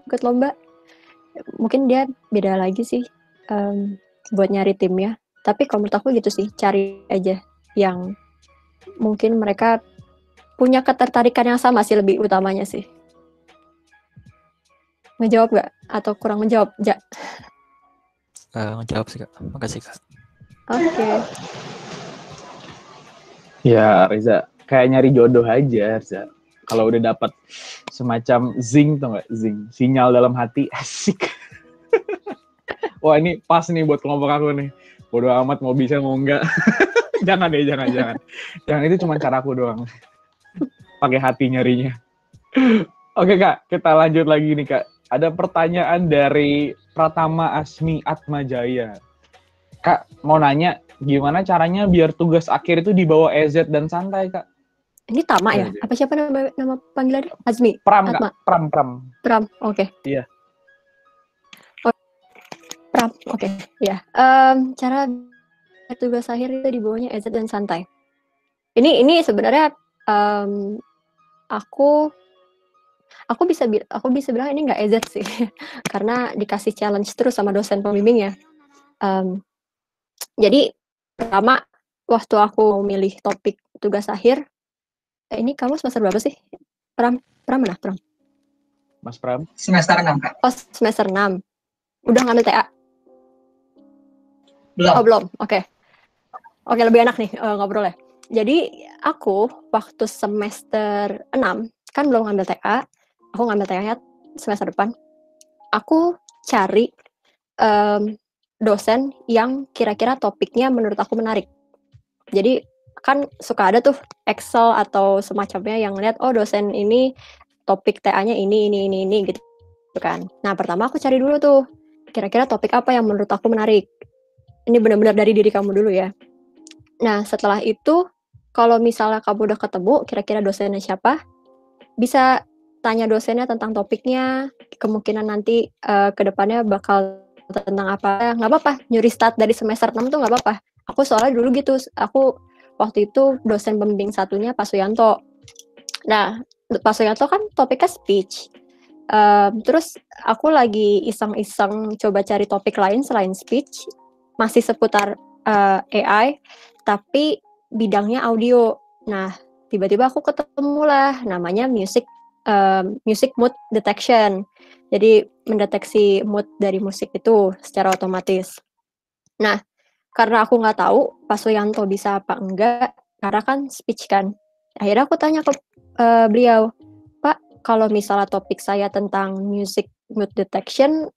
S3: ikut lomba? Mungkin dia beda lagi sih buat nyari timnya. Tapi kalau menurut aku gitu sih, cari aja yang mungkin mereka punya ketertarikan yang sama sih, lebih utamanya sih. Ngejawab nggak? Atau kurang menjawab?
S8: Ngejawab sih Kak, makasih Kak.
S3: Oke.
S1: Ya Reza, kayak nyari jodoh aja Reza. Kalau udah dapat semacam zing, tau nggak? Zing, sinyal dalam hati, asik. Wah ini pas nih buat kelompok aku nih. Bodo amat mau bisa mau enggak. Jangan deh, jangan. Jangan, itu cuma caraku doang. Pakai hati nyarinya. Oke Kak, kita lanjut lagi nih Kak. Ada pertanyaan dari Pratama Asmi Atmajaya. Kak, mau nanya, gimana caranya biar tugas akhir itu dibawa EZ dan santai Kak?
S3: Ini Tama ya? Apa siapa nama panggilannya? Azmi?
S1: Pram
S3: Atma?
S1: Kak, Pram,
S3: oke.
S1: Iya.
S3: Pram, oke. Ya. Cara tugas akhir itu dibawanya EZ dan santai. Ini sebenarnya aku bisa bilang ini nggak EZ sih, karena dikasih challenge terus sama dosen pembimbingnya. Jadi pertama waktu aku milih topik tugas akhir, ini kamu semester berapa sih? Pram mana? Pram?
S1: Mas Pram?
S9: Semester 6 Kak.
S3: Oh, semester 6. Udah ngambil TA?
S9: Belum.
S3: Oh belum, oke. Oke, lebih enak nih ngobrolnya. Jadi aku waktu semester 6 kan belum ngambil TA, aku ngambil TA-nya semester depan. Aku cari dosen yang kira-kira topiknya menurut aku menarik. Jadi kan suka ada tuh Excel atau semacamnya yang lihat, oh dosen ini topik TA-nya ini gitu kan. Nah pertama aku cari dulu tuh, kira-kira topik apa yang menurut aku menarik. Ini benar-benar dari diri kamu dulu ya. Nah setelah itu, kalau misalnya kamu udah ketemu kira-kira dosennya siapa, bisa tanya dosennya tentang topiknya, kemungkinan nanti ke depannya bakal tentang apa. Nggak apa-apa, nyuri start dari semester 6 tuh nggak apa-apa. Aku soalnya dulu gitu, aku waktu itu dosen pembimbing satunya Pak Suyanto. Nah, Pak Suyanto kan topiknya speech. Terus aku lagi iseng-iseng coba cari topik lain selain speech, masih seputar AI, tapi bidangnya audio. Nah, tiba-tiba aku ketemu lah namanya music mood detection. Jadi mendeteksi mood dari musik itu secara otomatis. Nah, karena aku nggak tahu Pak Suyanto bisa apa enggak, karena kan speech kan. Akhirnya aku tanya ke beliau, Pak, kalau misalnya topik saya tentang music mood detection,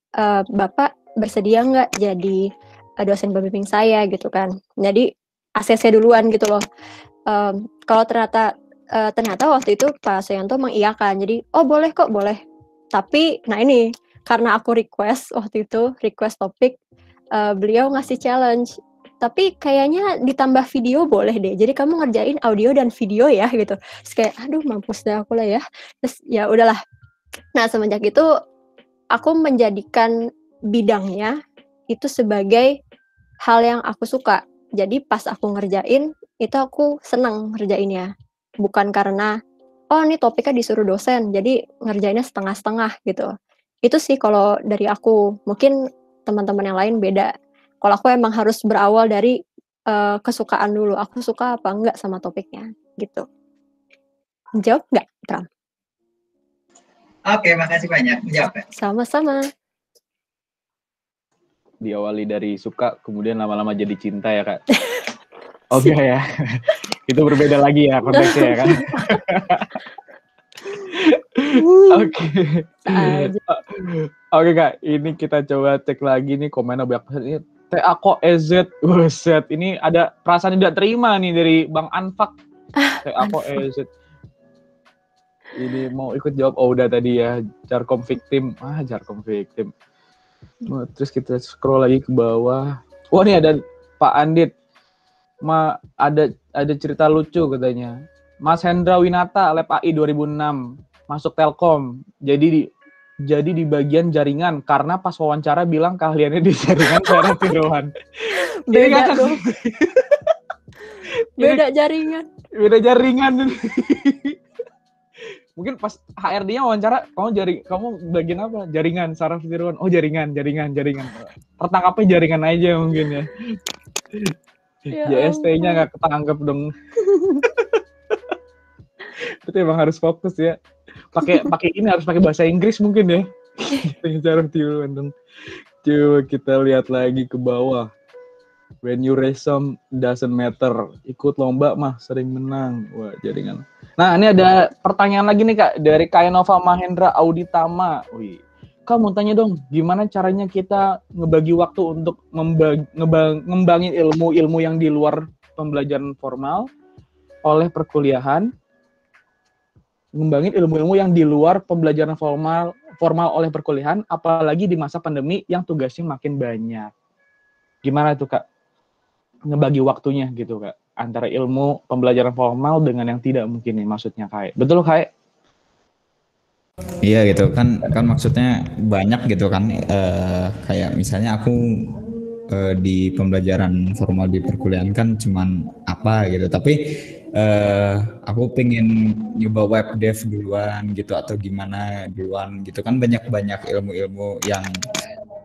S3: Bapak bersedia nggak jadi dosen pembimbing saya gitu kan. Jadi ACC duluan gitu loh. Kalau ternyata waktu itu Pak Suyanto mengiyakan. Jadi, oh boleh kok, boleh. Tapi, nah ini, karena aku request topik, beliau ngasih challenge. Tapi kayaknya ditambah video boleh deh. Jadi kamu ngerjain audio dan video ya gitu. Terus kayak, aduh mampus deh aku lah ya. Terus ya udahlah. Nah semenjak itu, aku menjadikan bidangnya itu sebagai hal yang aku suka. Jadi pas aku ngerjain, itu aku senang ngerjainnya. Bukan karena, oh ini topiknya disuruh dosen, jadi ngerjainnya setengah-setengah gitu. Itu sih kalau dari aku. Mungkin teman-teman yang lain beda. Kalau aku emang harus berawal dari kesukaan dulu. Aku suka apa enggak sama topiknya gitu. Jawab nggak, Pram?
S9: Oke, makasih banyak. Menjawab ya?
S3: Sama-sama.
S1: Diawali dari suka, kemudian lama-lama jadi cinta ya Kak. Oke ya. Itu berbeda lagi ya konteksnya ya kan. Oke. Oke Kak, ini kita coba cek lagi nih komennya banyak banget. Ini TA kok EZ, buset. Ini ada perasaan tidak terima nih dari Bang Anfak. TA kok EZ. Ini mau ikut jawab, oh udah tadi ya, Jarkom victim. Jarkom victim. Terus kita scroll lagi ke bawah. Wah nih ada Pak Andit. Ada cerita lucu katanya. Mas Hendra Winata, Lab AI 2006. masuk Telkom. Jadi di bagian jaringan karena pas wawancara bilang keahliannya di jaringan Sarah Firawan.
S3: Beda dong. Beda jaringan.
S1: Beda jaringan. Mungkin pas HRD-nya wawancara, kamu bagian apa? Jaringan Sarah Firawan. Oh, jaringan. Tertangkapnya jaringan aja mungkin ya.
S3: Ya
S1: JST-nya nggak ketangkep dong. Itu emang harus fokus ya. Pakai ini harus pakai bahasa Inggris mungkin ya. Sarah Firawan dong. Coba kita lihat lagi ke bawah. When you resume doesn't matter. Ikut lomba mah sering menang. Wah, jaringan. Nah, ini ada pertanyaan lagi nih Kak dari Kainova Mahendra Auditama. Wih, Kak mau tanya dong, gimana caranya kita ngebagi waktu untuk ngembangin ilmu-ilmu yang di luar pembelajaran formal oleh perkuliahan? Ngembangin ilmu-ilmu yang di luar pembelajaran formal oleh perkuliahan, apalagi di masa pandemi yang tugasnya makin banyak. Gimana tuh Kak? Ngebagi waktunya gitu Kak, antara ilmu pembelajaran formal dengan yang tidak mungkin nih maksudnya Kak. Betul Kak?
S7: Iya gitu kan maksudnya banyak gitu kan, kayak misalnya aku di pembelajaran formal di perkuliahan kan cuman apa gitu, tapi aku pengen nyoba web dev duluan gitu atau gimana duluan gitu kan, banyak ilmu-ilmu yang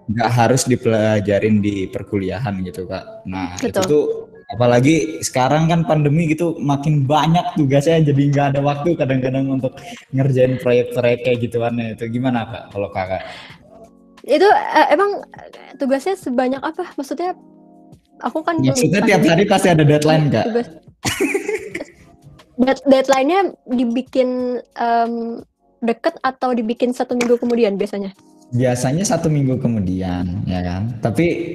S7: nggak harus dipelajarin di perkuliahan gitu Kak. Nah
S3: Betul.
S7: itu tuh apalagi sekarang kan pandemi gitu makin banyak tugasnya, jadi nggak ada waktu kadang-kadang untuk ngerjain proyek-proyek kayak gituan. Itu gimana Kak kalau Kakak?
S3: Itu emang tugasnya sebanyak apa? Maksudnya aku kan
S7: Maksudnya tiap hari pasti ada deadline Kak?
S3: Tugas. Deadline-nya dibikin deket atau dibikin 1 minggu kemudian biasanya?
S7: Biasanya 1 minggu kemudian, ya kan. Tapi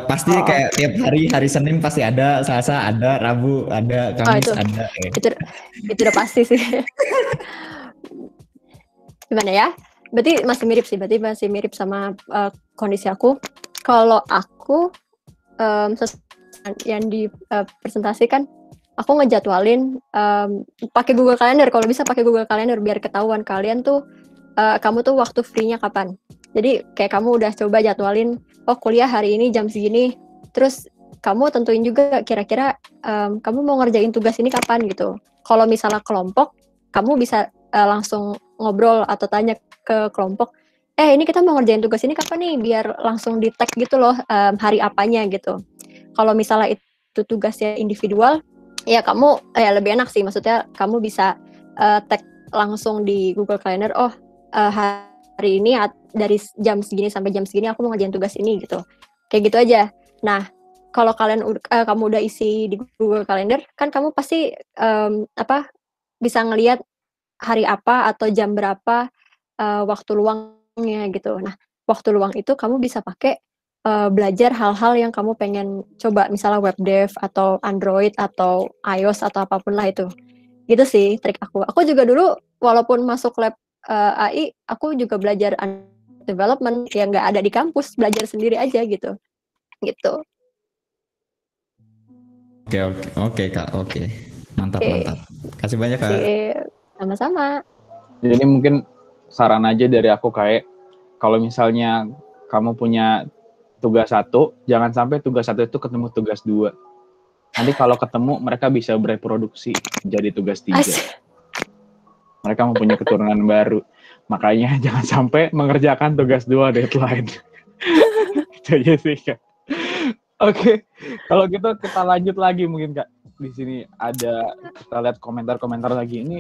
S7: pasti kayak tiap hari Senin pasti ada, Selasa ada, Rabu ada, Kamis ada.
S3: Itu udah pasti sih. Gimana ya? Berarti masih mirip sama kondisi aku. Kalau aku yang dipresentasikan, aku ngejadwalin pakai Google Calendar. Kalau bisa pakai Google Calendar biar ketahuan kalian tuh kamu tuh waktu free-nya kapan. Jadi kayak kamu udah coba jadwalin, oh kuliah hari ini jam segini, terus kamu tentuin juga kira-kira kamu mau ngerjain tugas ini kapan gitu. Kalau misalnya kelompok, kamu bisa langsung ngobrol atau tanya ke kelompok, ini kita mau ngerjain tugas ini kapan nih, biar langsung di tag gitu loh hari apanya gitu. Kalau misalnya itu tugasnya individual, ya kamu lebih enak sih, maksudnya kamu bisa tag langsung di Google Calendar, hari ini dari jam segini sampai jam segini aku mau ngerjain tugas ini gitu. Kayak gitu aja. Nah, kalau kamu udah isi di Google Calendar, kan kamu pasti bisa ngelihat hari apa atau jam berapa waktu luangnya gitu. Nah, waktu luang itu kamu bisa pakai belajar hal-hal yang kamu pengen coba, misalnya web dev atau Android atau iOS atau apapun lah itu. Gitu sih trik aku. Aku juga dulu walaupun masuk lab AI, aku juga belajar development yang nggak ada di kampus, belajar sendiri aja gitu.
S7: Oke Kak, oke. Mantap. Kasih banyak Kak.
S3: Sama-sama.
S1: Jadi mungkin saran aja dari aku kayak, kalau misalnya kamu punya tugas 1, jangan sampai tugas 1 itu ketemu tugas 2. Nanti kalau ketemu mereka bisa bereproduksi jadi tugas 3. Mereka mempunyai keturunan baru. Makanya jangan sampai mengerjakan tugas 2 deadline. Itu aja sih Kak. Oke, kalau gitu kita lanjut lagi mungkin Kak. Di sini ada, kita lihat komentar-komentar lagi. Ini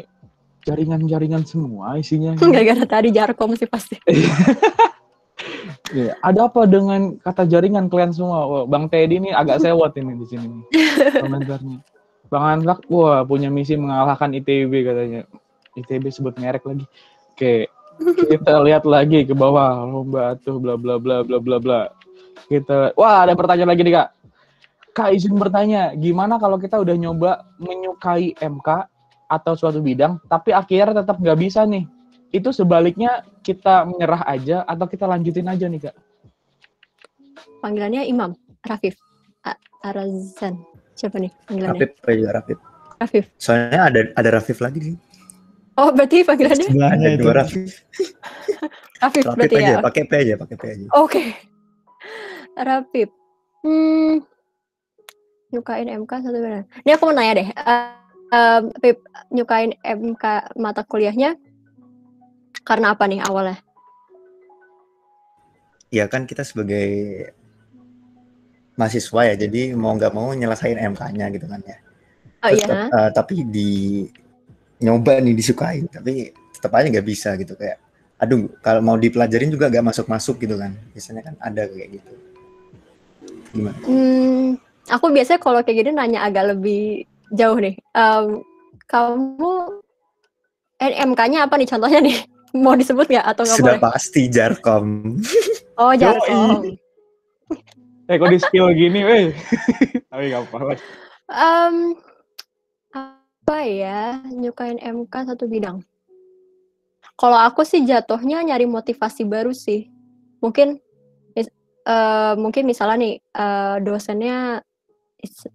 S1: jaringan-jaringan semua isinya.
S3: Gara-gara tadi Jarkom sih pasti.
S1: Ya, ada apa dengan kata jaringan kalian semua? Wah, Bang Teddy ini agak sewot ini di sini komentarnya. Bang Anlak, wah punya misi mengalahkan ITB katanya. ITB sebut merek lagi. Oke, kita lihat lagi ke bawah, lomba tuh bla bla bla bla bla bla. Wah ada pertanyaan lagi nih Kak. Kak izin bertanya, gimana kalau kita udah nyoba menyukai MK atau suatu bidang, tapi akhirnya tetap nggak bisa nih? Itu sebaliknya kita menyerah aja atau kita lanjutin aja nih Kak?
S3: Panggilannya Imam, Rafif, Arazan. Siapa nih panggilannya?
S8: Rafif.
S3: Rafif.
S8: Soalnya ada Rafif lagi sih.
S3: Oh, berarti panggilannya
S7: Sebelahnya
S8: Ada
S7: itu.
S8: dua Rafif.
S3: Rafif
S8: Rafif
S3: berarti
S8: aja,
S3: ya.
S8: pakai P aja, pakai P aja.
S3: Oke. Rafif. Nyukain MK satu benar. Ini aku mau nanya deh. Pip, nyukain MK mata kuliahnya karena apa nih awalnya?
S8: Ya kan kita sebagai mahasiswa ya, jadi mau nggak mau nyelesain MK-nya gitu kan ya.
S3: Oh
S8: Terus
S3: iya.
S8: tapi nyoba nih disukain, tapi tetap aja nggak bisa gitu, kayak aduh kalau mau dipelajarin juga nggak masuk gitu kan. Biasanya kan ada kayak gitu. Gimana?
S3: Aku biasanya kalau kayak gini nanya agak lebih jauh nih. Kamu MK-nya apa nih contohnya nih? Mau disebut nggak atau nggak
S8: Sudah
S3: boleh?
S8: pasti Jarkom.
S3: Oh, Jarkom.
S1: Kok di skill gini, weh. Tapi nggak apa-apa.
S3: Apa ya, nyukain MK satu bidang. Kalau aku sih jatuhnya nyari motivasi baru sih. Mungkin misalnya nih dosennya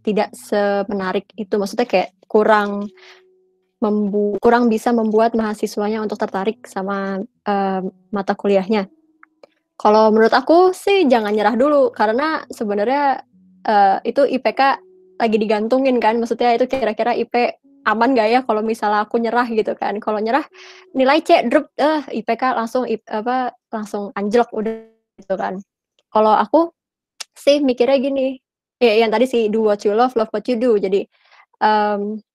S3: tidak semenarik itu, maksudnya kayak kurang bisa membuat mahasiswanya untuk tertarik sama mata kuliahnya. Kalau menurut aku sih jangan nyerah dulu, karena sebenarnya itu IPK lagi digantungin kan, maksudnya itu kira-kira IP aman gak ya kalau misalnya aku nyerah gitu kan. Kalau nyerah nilai C drop, IPK langsung anjlok udah gitu kan. Kalau aku sih mikirnya gini, ya yang tadi sih do what you love what you do. Jadi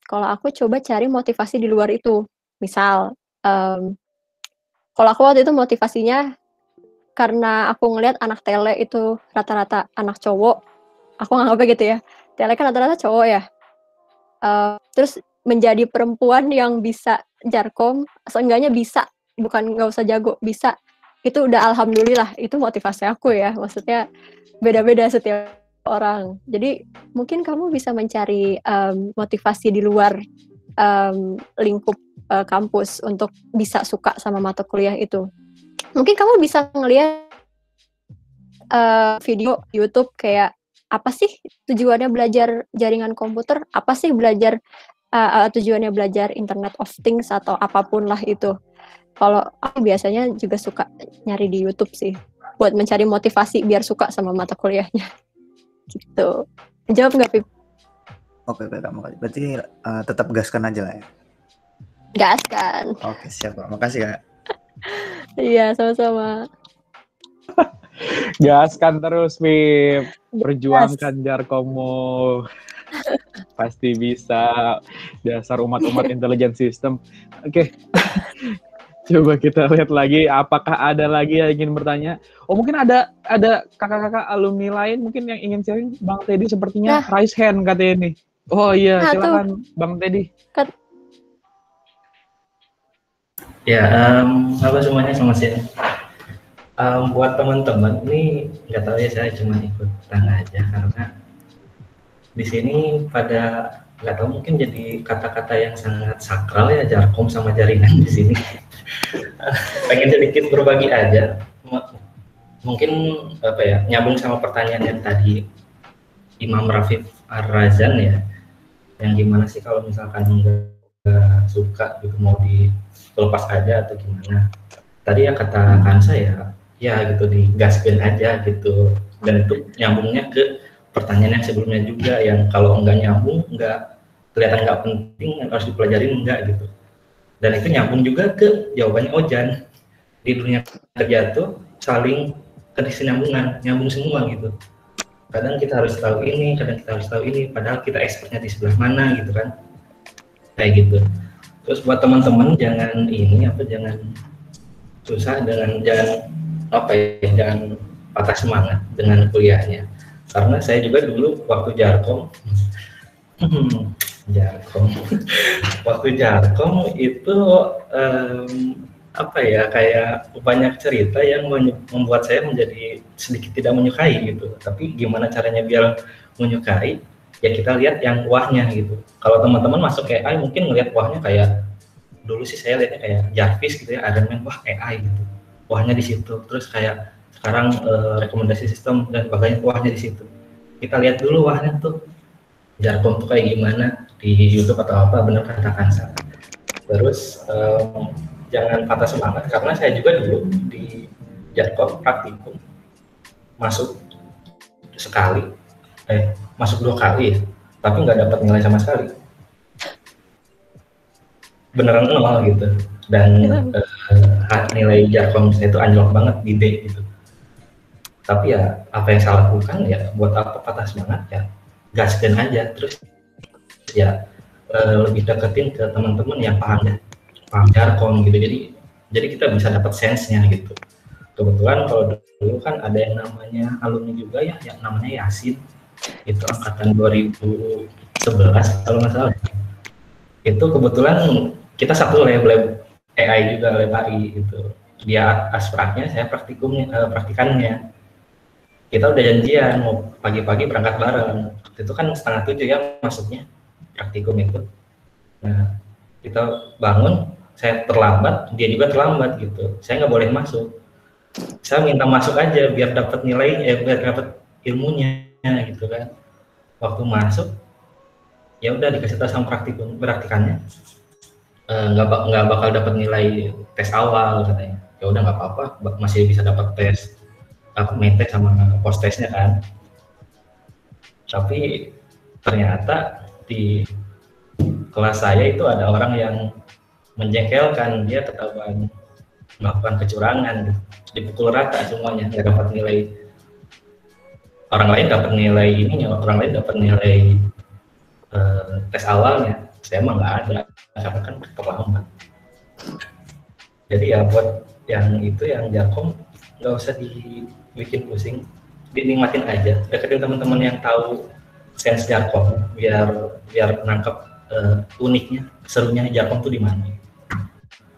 S3: kalau aku coba cari motivasi di luar itu. Misal kalau aku waktu itu motivasinya karena aku ngelihat anak tele itu rata-rata anak cowok. Aku nganggapnya gitu ya. Tele kan rata-rata cowok ya. Terus menjadi perempuan yang bisa Jarkom, seenggaknya bisa, bukan nggak usah jago, bisa. Itu udah alhamdulillah, itu motivasi aku ya. Maksudnya beda-beda setiap orang. Jadi mungkin kamu bisa mencari motivasi di luar lingkup kampus untuk bisa suka sama mata kuliah itu. Mungkin kamu bisa ngelihat video YouTube kayak apa sih tujuannya belajar jaringan komputer, apa sih tujuannya belajar Internet of Things atau apapun lah itu. Kalau aku biasanya juga suka nyari di YouTube sih buat mencari motivasi biar suka sama mata kuliahnya. Gitu. Jawab nggak, Pip?
S8: Oke, kamu berarti tetap gaskan aja lah ya.
S3: Gaskan.
S8: Oke, siap, Kak. Makasih, Kak.
S3: Iya, sama-sama.
S1: Gaskan terus, Pip. Perjuangkan Jarkomu. Pasti bisa. Dasar umat-umat intelligent system. Oke. Coba kita lihat lagi, apakah ada lagi yang ingin bertanya? Oh, mungkin ada kakak-kakak alumni lain mungkin yang ingin sharing. Bang Teddy sepertinya raise hand katanya nih. Oh iya, silakan Bang Teddy.
S10: Ya, halo semuanya, selamat siang. Buat teman-teman ini nggak tahu ya, saya cuma ikut tanya aja karena di sini pada nggak tahu, mungkin jadi kata-kata yang sangat sakral ya, Jarkom sama jaringan di sini. Pengen sedikit berbagi aja, mungkin apa ya, nyambung sama pertanyaan yang tadi Imam Rafif Ar-Razan ya, yang gimana sih kalau misalkan nggak suka gitu mau dilepas aja atau gimana. Tadi ya kata Kansa ya gitu, digaskan aja gitu, dan itu nyambungnya ke pertanyaan yang sebelumnya juga, yang kalau nggak nyambung, nggak kelihatan nggak penting, harus dipelajarin enggak gitu. Dan itu nyambung juga ke jawabannya Ojan, di dunia kerja tuh saling kesinambungan, nyambung semua gitu. Kadang kita harus tahu ini, kadang kita harus tahu ini, padahal kita expertnya di sebelah mana gitu kan, kayak gitu. Terus buat teman-teman jangan susah jangan patah semangat dengan kuliahnya, karena saya juga dulu waktu Jarkom waktu Jarkom itu kayak banyak cerita yang membuat saya menjadi sedikit tidak menyukai gitu. Tapi gimana caranya biar menyukai? Ya kita lihat yang wahnya gitu. Kalau teman-teman masuk AI mungkin ngelihat wahnya kayak dulu sih saya lihatnya kayak Jarvis gitu ya, Iron Man, wah AI gitu. Wahnya di situ. Terus kayak sekarang rekomendasi sistem dan sebagainya, wahnya di situ. Kita lihat dulu wahnya tuh Jarkom tuh kayak gimana di YouTube atau apa, benar kata Kansa. Terus jangan patah semangat karena saya juga dulu di Jarkom praktikum masuk sekali, masuk 2 kali ya, tapi nggak dapat nilai sama sekali, beneran 0 gitu. Dan nilai Jarkom saya itu anjlok banget di D gitu. Tapi ya apa yang saya lakukan ya buat apa patah semangat ya, gaskan aja terus ya lebih deketin ke teman-teman yang paham Jarkom gitu. Jadi kita bisa dapat sense-nya gitu. Kebetulan kalau dulu kan ada yang namanya alumni juga ya, yang namanya Yasin, itu angkatan 2011 kalau nggak salah. Itu kebetulan kita satu lab AI juga, lab AI gitu. Dia aspraknya, saya praktikannya. Kita udah janjian mau pagi-pagi berangkat bareng. Itu kan 6:30 ya masuknya praktikum itu. Nah kita bangun, saya terlambat, dia juga terlambat gitu. Saya nggak boleh masuk. Saya minta masuk aja biar dapat nilai, biar dapat ilmunya gitu kan. Waktu masuk, ya udah dikasih tahu sama praktikannya, nggak bakal dapat nilai tes awal katanya. Ya udah nggak apa-apa, masih bisa dapat tes medtech sama post tesnya kan. Tapi ternyata di kelas saya itu ada orang yang menjengkelkan, dia ketahuan melakukan kecurangan, dipukul rata semuanya, nggak dapat nilai. Orang lain dapat nilai ininya, orang lain dapat nilai tes awalnya, saya emang nggak ada karena kan terlambat. Jadi ya buat yang itu yang Jarkom nggak usah dibikin pusing, dinikmatin aja, deketin teman-teman yang tahu sense Jarkom biar nangkep uniknya, serunya Jarkom tuh di mana.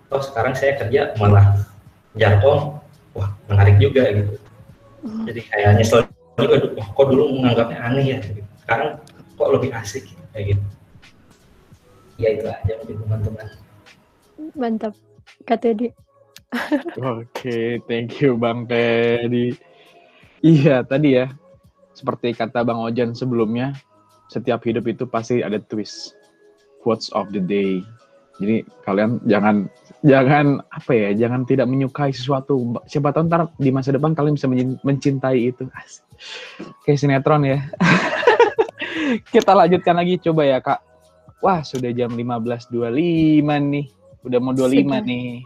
S10: Oh sekarang saya kerja malah Jarkom, wah menarik juga gitu. Jadi kayak nyesel juga, kok dulu menganggapnya aneh ya, gitu. Sekarang kok lebih asik kayak gitu. Ya itu aja mungkin teman-teman.
S3: Mantap, Kak Teddy.
S1: Oke, thank you Bang Teddy. Iya tadi ya, seperti kata Bang Ojan sebelumnya, setiap hidup itu pasti ada twist. Quotes of the day. Jadi kalian jangan apa ya, jangan tidak menyukai sesuatu. Siapa tahu ntar di masa depan kalian bisa mencintai itu. Kayak sinetron ya. Kita lanjutkan lagi coba ya Kak. Wah sudah jam 15.25 nih. Udah mau 25 nih.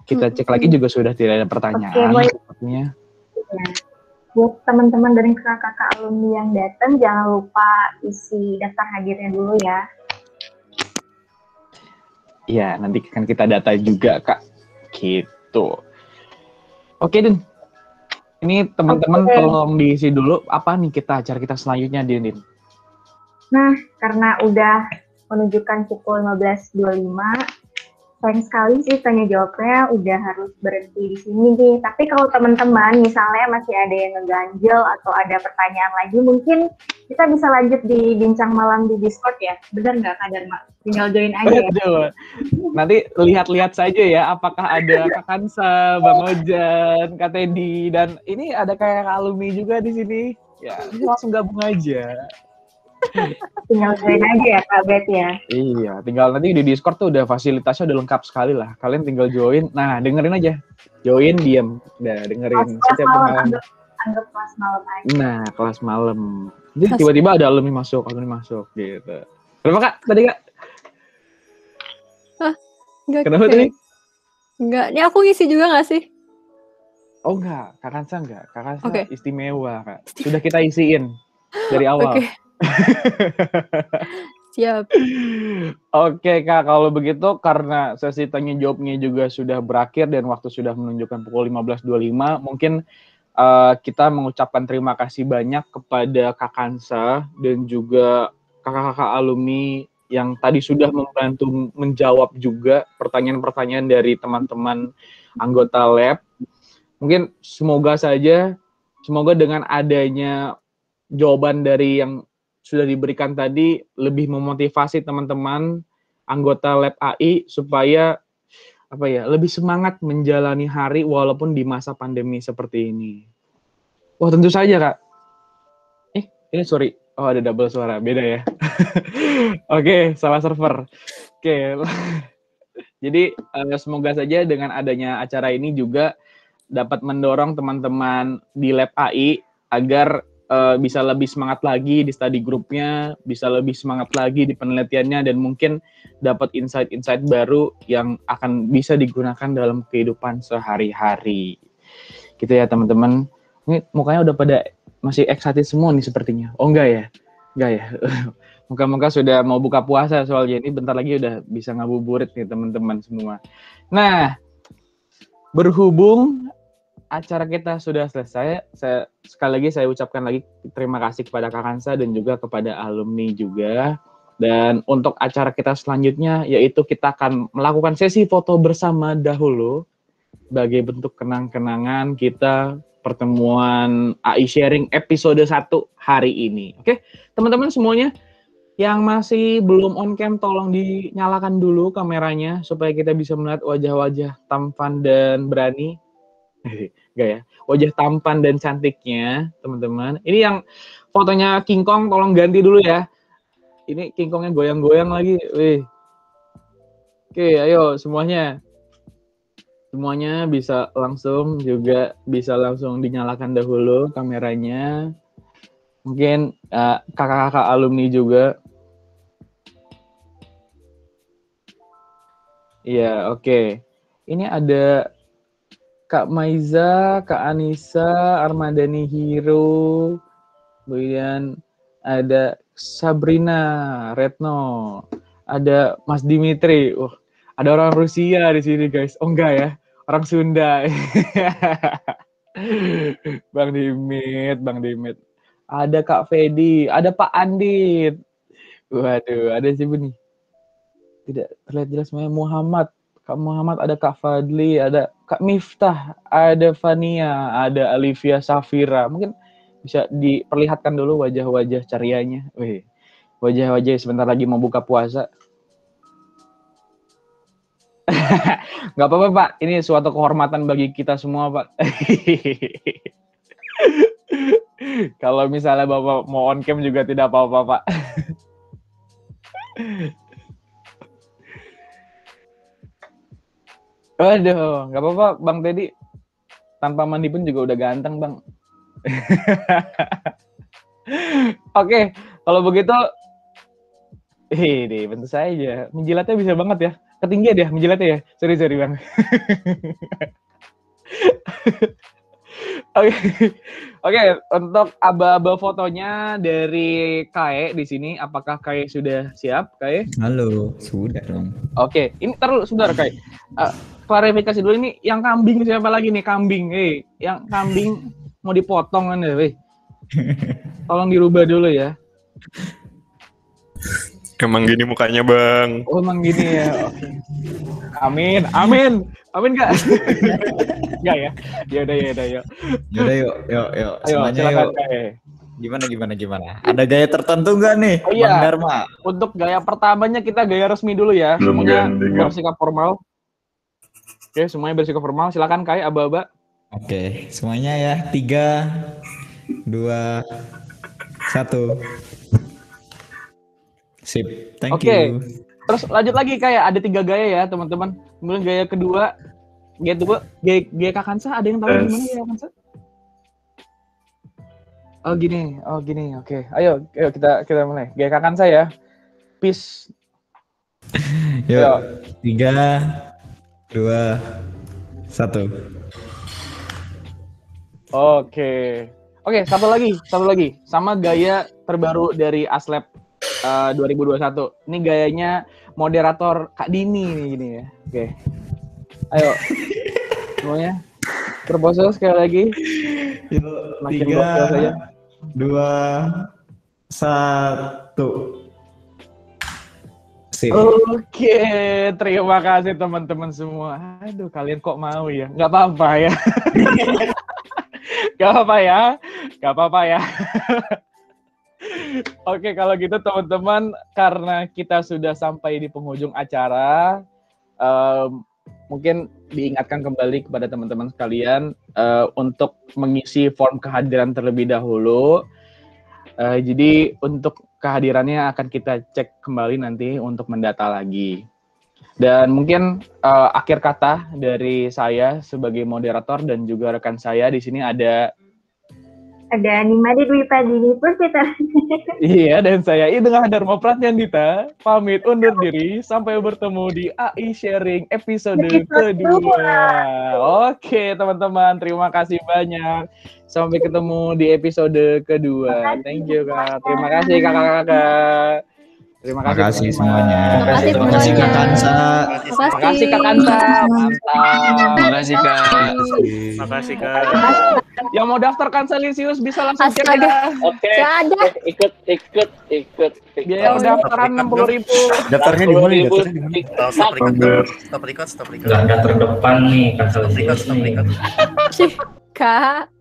S1: Kita cek lagi juga sudah tidak ada pertanyaan. Sepertinya.
S2: Ya. Buat teman-teman dari kakak alumni yang datang, jangan lupa isi daftar hadirnya dulu ya.
S1: Iya, nanti kan kita data juga, Kak. Gitu. Oke, Din. Ini teman-teman tolong diisi dulu. Apa nih acara kita selanjutnya, Din?
S2: Nah, karena udah menunjukkan pukul 15.25, sayang sekali sih tanya jawabnya udah harus berhenti di sini nih. Tapi kalau teman-teman misalnya masih ada yang ngeganjel atau ada pertanyaan lagi, mungkin kita bisa lanjut di bincang malam di Discord ya. Benar nggak Kak Dharma? Tinggal join aja ya.
S1: Betul. Nanti lihat-lihat saja ya apakah ada Kak Kansa, Bang Ojan, Kak Teddy, dan ini ada kayak alumni juga di sini. Ya, langsung gabung aja.
S2: Tinggal join aja ya Kak Bet ya.
S1: Iya, tinggal nanti di Discord tuh udah fasilitasnya udah lengkap sekali lah. Kalian tinggal join. Nah, dengerin aja. Join, diam. Udah dengerin setiap malam.
S2: Anggap kelas malam aja.
S1: Nah, kelas malam. Jadi tiba-tiba ada alumni masuk gitu. Kenapa Kak? Tadi Kak?
S3: Enggak.
S1: Kenapa tadi?
S3: Enggak. Ini aku ngisi juga nggak sih?
S1: Oh enggak, Kak Kansa enggak. Kak Kansa istimewa, Kak. Sudah kita isiin dari awal.
S3: Oke. Siap.
S1: Oke Kak, kalau begitu karena sesi tanya jawabnya juga sudah berakhir dan waktu sudah menunjukkan pukul 15.25, mungkin kita mengucapkan terima kasih banyak kepada Kak Kansa dan juga kakak-kakak alumni yang tadi sudah membantu menjawab juga pertanyaan-pertanyaan dari teman-teman anggota lab. Mungkin semoga dengan adanya jawaban dari yang sudah diberikan tadi lebih memotivasi teman-teman anggota lab AI supaya lebih semangat menjalani hari walaupun di masa pandemi seperti ini. Wah, tentu saja, Kak. Ini sorry. Oh, ada double suara. Beda ya. Oke, salah server. Oke. Jadi semoga saja dengan adanya acara ini juga dapat mendorong teman-teman di Lab AI agar bisa lebih semangat lagi di study grupnya, bisa lebih semangat lagi di penelitiannya, dan mungkin dapat insight-insight baru yang akan bisa digunakan dalam kehidupan sehari-hari. Gitu ya teman-teman. Ini mukanya udah pada masih excited semua nih sepertinya. Oh enggak ya? Enggak ya? Muka-muka sudah mau buka puasa soalnya ini bentar lagi udah bisa ngabuburit nih teman-teman semua. Nah, berhubung acara kita sudah selesai, sekali lagi saya ucapkan lagi terima kasih kepada Kak Kansa dan juga kepada alumni juga. Dan untuk acara kita selanjutnya yaitu kita akan melakukan sesi foto bersama dahulu sebagai bentuk kenang-kenangan kita pertemuan AI Sharing episode 1 hari ini. Oke, teman-teman semuanya yang masih belum on cam tolong dinyalakan dulu kameranya supaya kita bisa melihat wajah-wajah tampan dan berani. Enggak ya, wajah tampan dan cantiknya teman-teman. Ini yang fotonya King Kong tolong ganti dulu ya. Ini King Kongnya goyang-goyang lagi. Wih. Oke, ayo semuanya. Semuanya bisa langsung dinyalakan dahulu kameranya. Mungkin kakak-kakak alumni juga. Iya, oke. Ini ada Kak Maiza, Kak Anissa, Armadani Hero, kemudian ada Sabrina Retno, ada Mas Dimitri. Ada orang Rusia di sini guys. Oh enggak ya, orang Sunda. Bang Dimit. Ada Kak Fedi, ada Pak Andit. Waduh, ada siapa nih? Tidak terlihat jelas namanya. Muhammad, Kak Muhammad, ada Kak Fadli, ada Kak Miftah, ada Fania, ada Alivia Safira. Mungkin bisa diperlihatkan dulu wajah-wajah cerianya. Wih, wajah-wajah sebentar lagi mau buka puasa. Nggak apa-apa Pak, ini suatu kehormatan bagi kita semua Pak. Kalau misalnya Bapak mau on cam juga tidak apa-apa Pak. Waduh, nggak apa-apa Bang Teddy. Tanpa mandi pun juga udah ganteng Bang. Oke, kalau begitu, ini bentuk saja. Menjilatnya bisa banget ya. Ketinggian ya menjilatnya ya. Sorry Bang. Oke, untuk aba-aba fotonya dari Kae di sini, apakah Kae sudah siap, Kae?
S7: Halo, sudah dong.
S1: Oke, ini terus sebentar Kae. Klarifikasi dulu, ini yang kambing siapa lagi nih? Kambing, yang kambing mau dipotong kan ya, tolong dirubah dulu ya.
S6: Emang gini mukanya Bang.
S1: Oh emang gini ya. Oke. Amin Kak. Enggak ya? Yaudah yuk.
S7: Yuk.
S1: Ayo,
S7: Semuanya
S1: silakan,
S7: yuk. Gimana? Ada gaya tertentu nggak nih,
S1: oh, iya.
S7: Bang Dharma?
S1: Untuk gaya pertamanya kita gaya resmi dulu ya. Semuanya bersikap formal. Oke, semuanya bersikap formal. Silakan Kai, aba-aba.
S7: Oke, semuanya ya. 3, 2, 1. Sip, thank you.
S1: Terus lanjut lagi kayak ada 3 gaya ya teman-teman. Kemudian gaya kedua, gaya Kak Kansa, ada yang tahu gimana gaya Kak Kansa? Oh gini, oke. Ayo kita mulai. Gaya Kak Kansa ya. Peace.
S7: Yuk, 3, 2, 1.
S1: Oke, satu lagi. Sama gaya terbaru dari Aslab 2021. Ini gayanya moderator Kak Dini nih gini ya. Oke. Ayo. Semuanya proposal sekali lagi.
S7: Yuk,
S1: Makin gokil saja.
S7: 2, 1. Sip.
S1: Oke, terima kasih teman-teman semua. Aduh, kalian kok mau ya? Nggak apa-apa ya. Nggak apa-apa ya. Oke, kalau gitu teman-teman, karena kita sudah sampai di penghujung acara, mungkin diingatkan kembali kepada teman-teman sekalian untuk mengisi form kehadiran terlebih dahulu. Jadi untuk kehadirannya akan kita cek kembali nanti untuk mendata lagi. Dan mungkin akhir kata dari saya sebagai moderator dan juga rekan saya di sini ada
S2: Nimade Dwi Padini Puspita.
S1: Iya, dan saya Ideng Dharma Pratnyandita pamit undur diri sampai bertemu di AI Sharing episode kedua. Oke, teman-teman, terima kasih banyak. Sampai ketemu di episode kedua. Thank you, Kak. Terima kasih kakak-kakak. Terima kasih
S7: semuanya.
S3: Terima kasih
S7: Kak Kansa.
S1: Terima kasih Kak Kansa. Mantap.
S6: Makasih Kak.
S11: Makasih Kak.
S1: Yang mau daftar Kansalisius bisa langsung cek
S3: Astaga.
S1: ya.
S5: Oke.
S3: Ada.
S5: Ikut.
S1: Biaya pendaftaran 60.000.
S8: Daftarnya di mana? Daftarnya di mana?
S4: Stop record.
S10: Nggak terdepan nih
S4: Stop
S10: Kansalisius nih.
S4: record.
S3: Kak.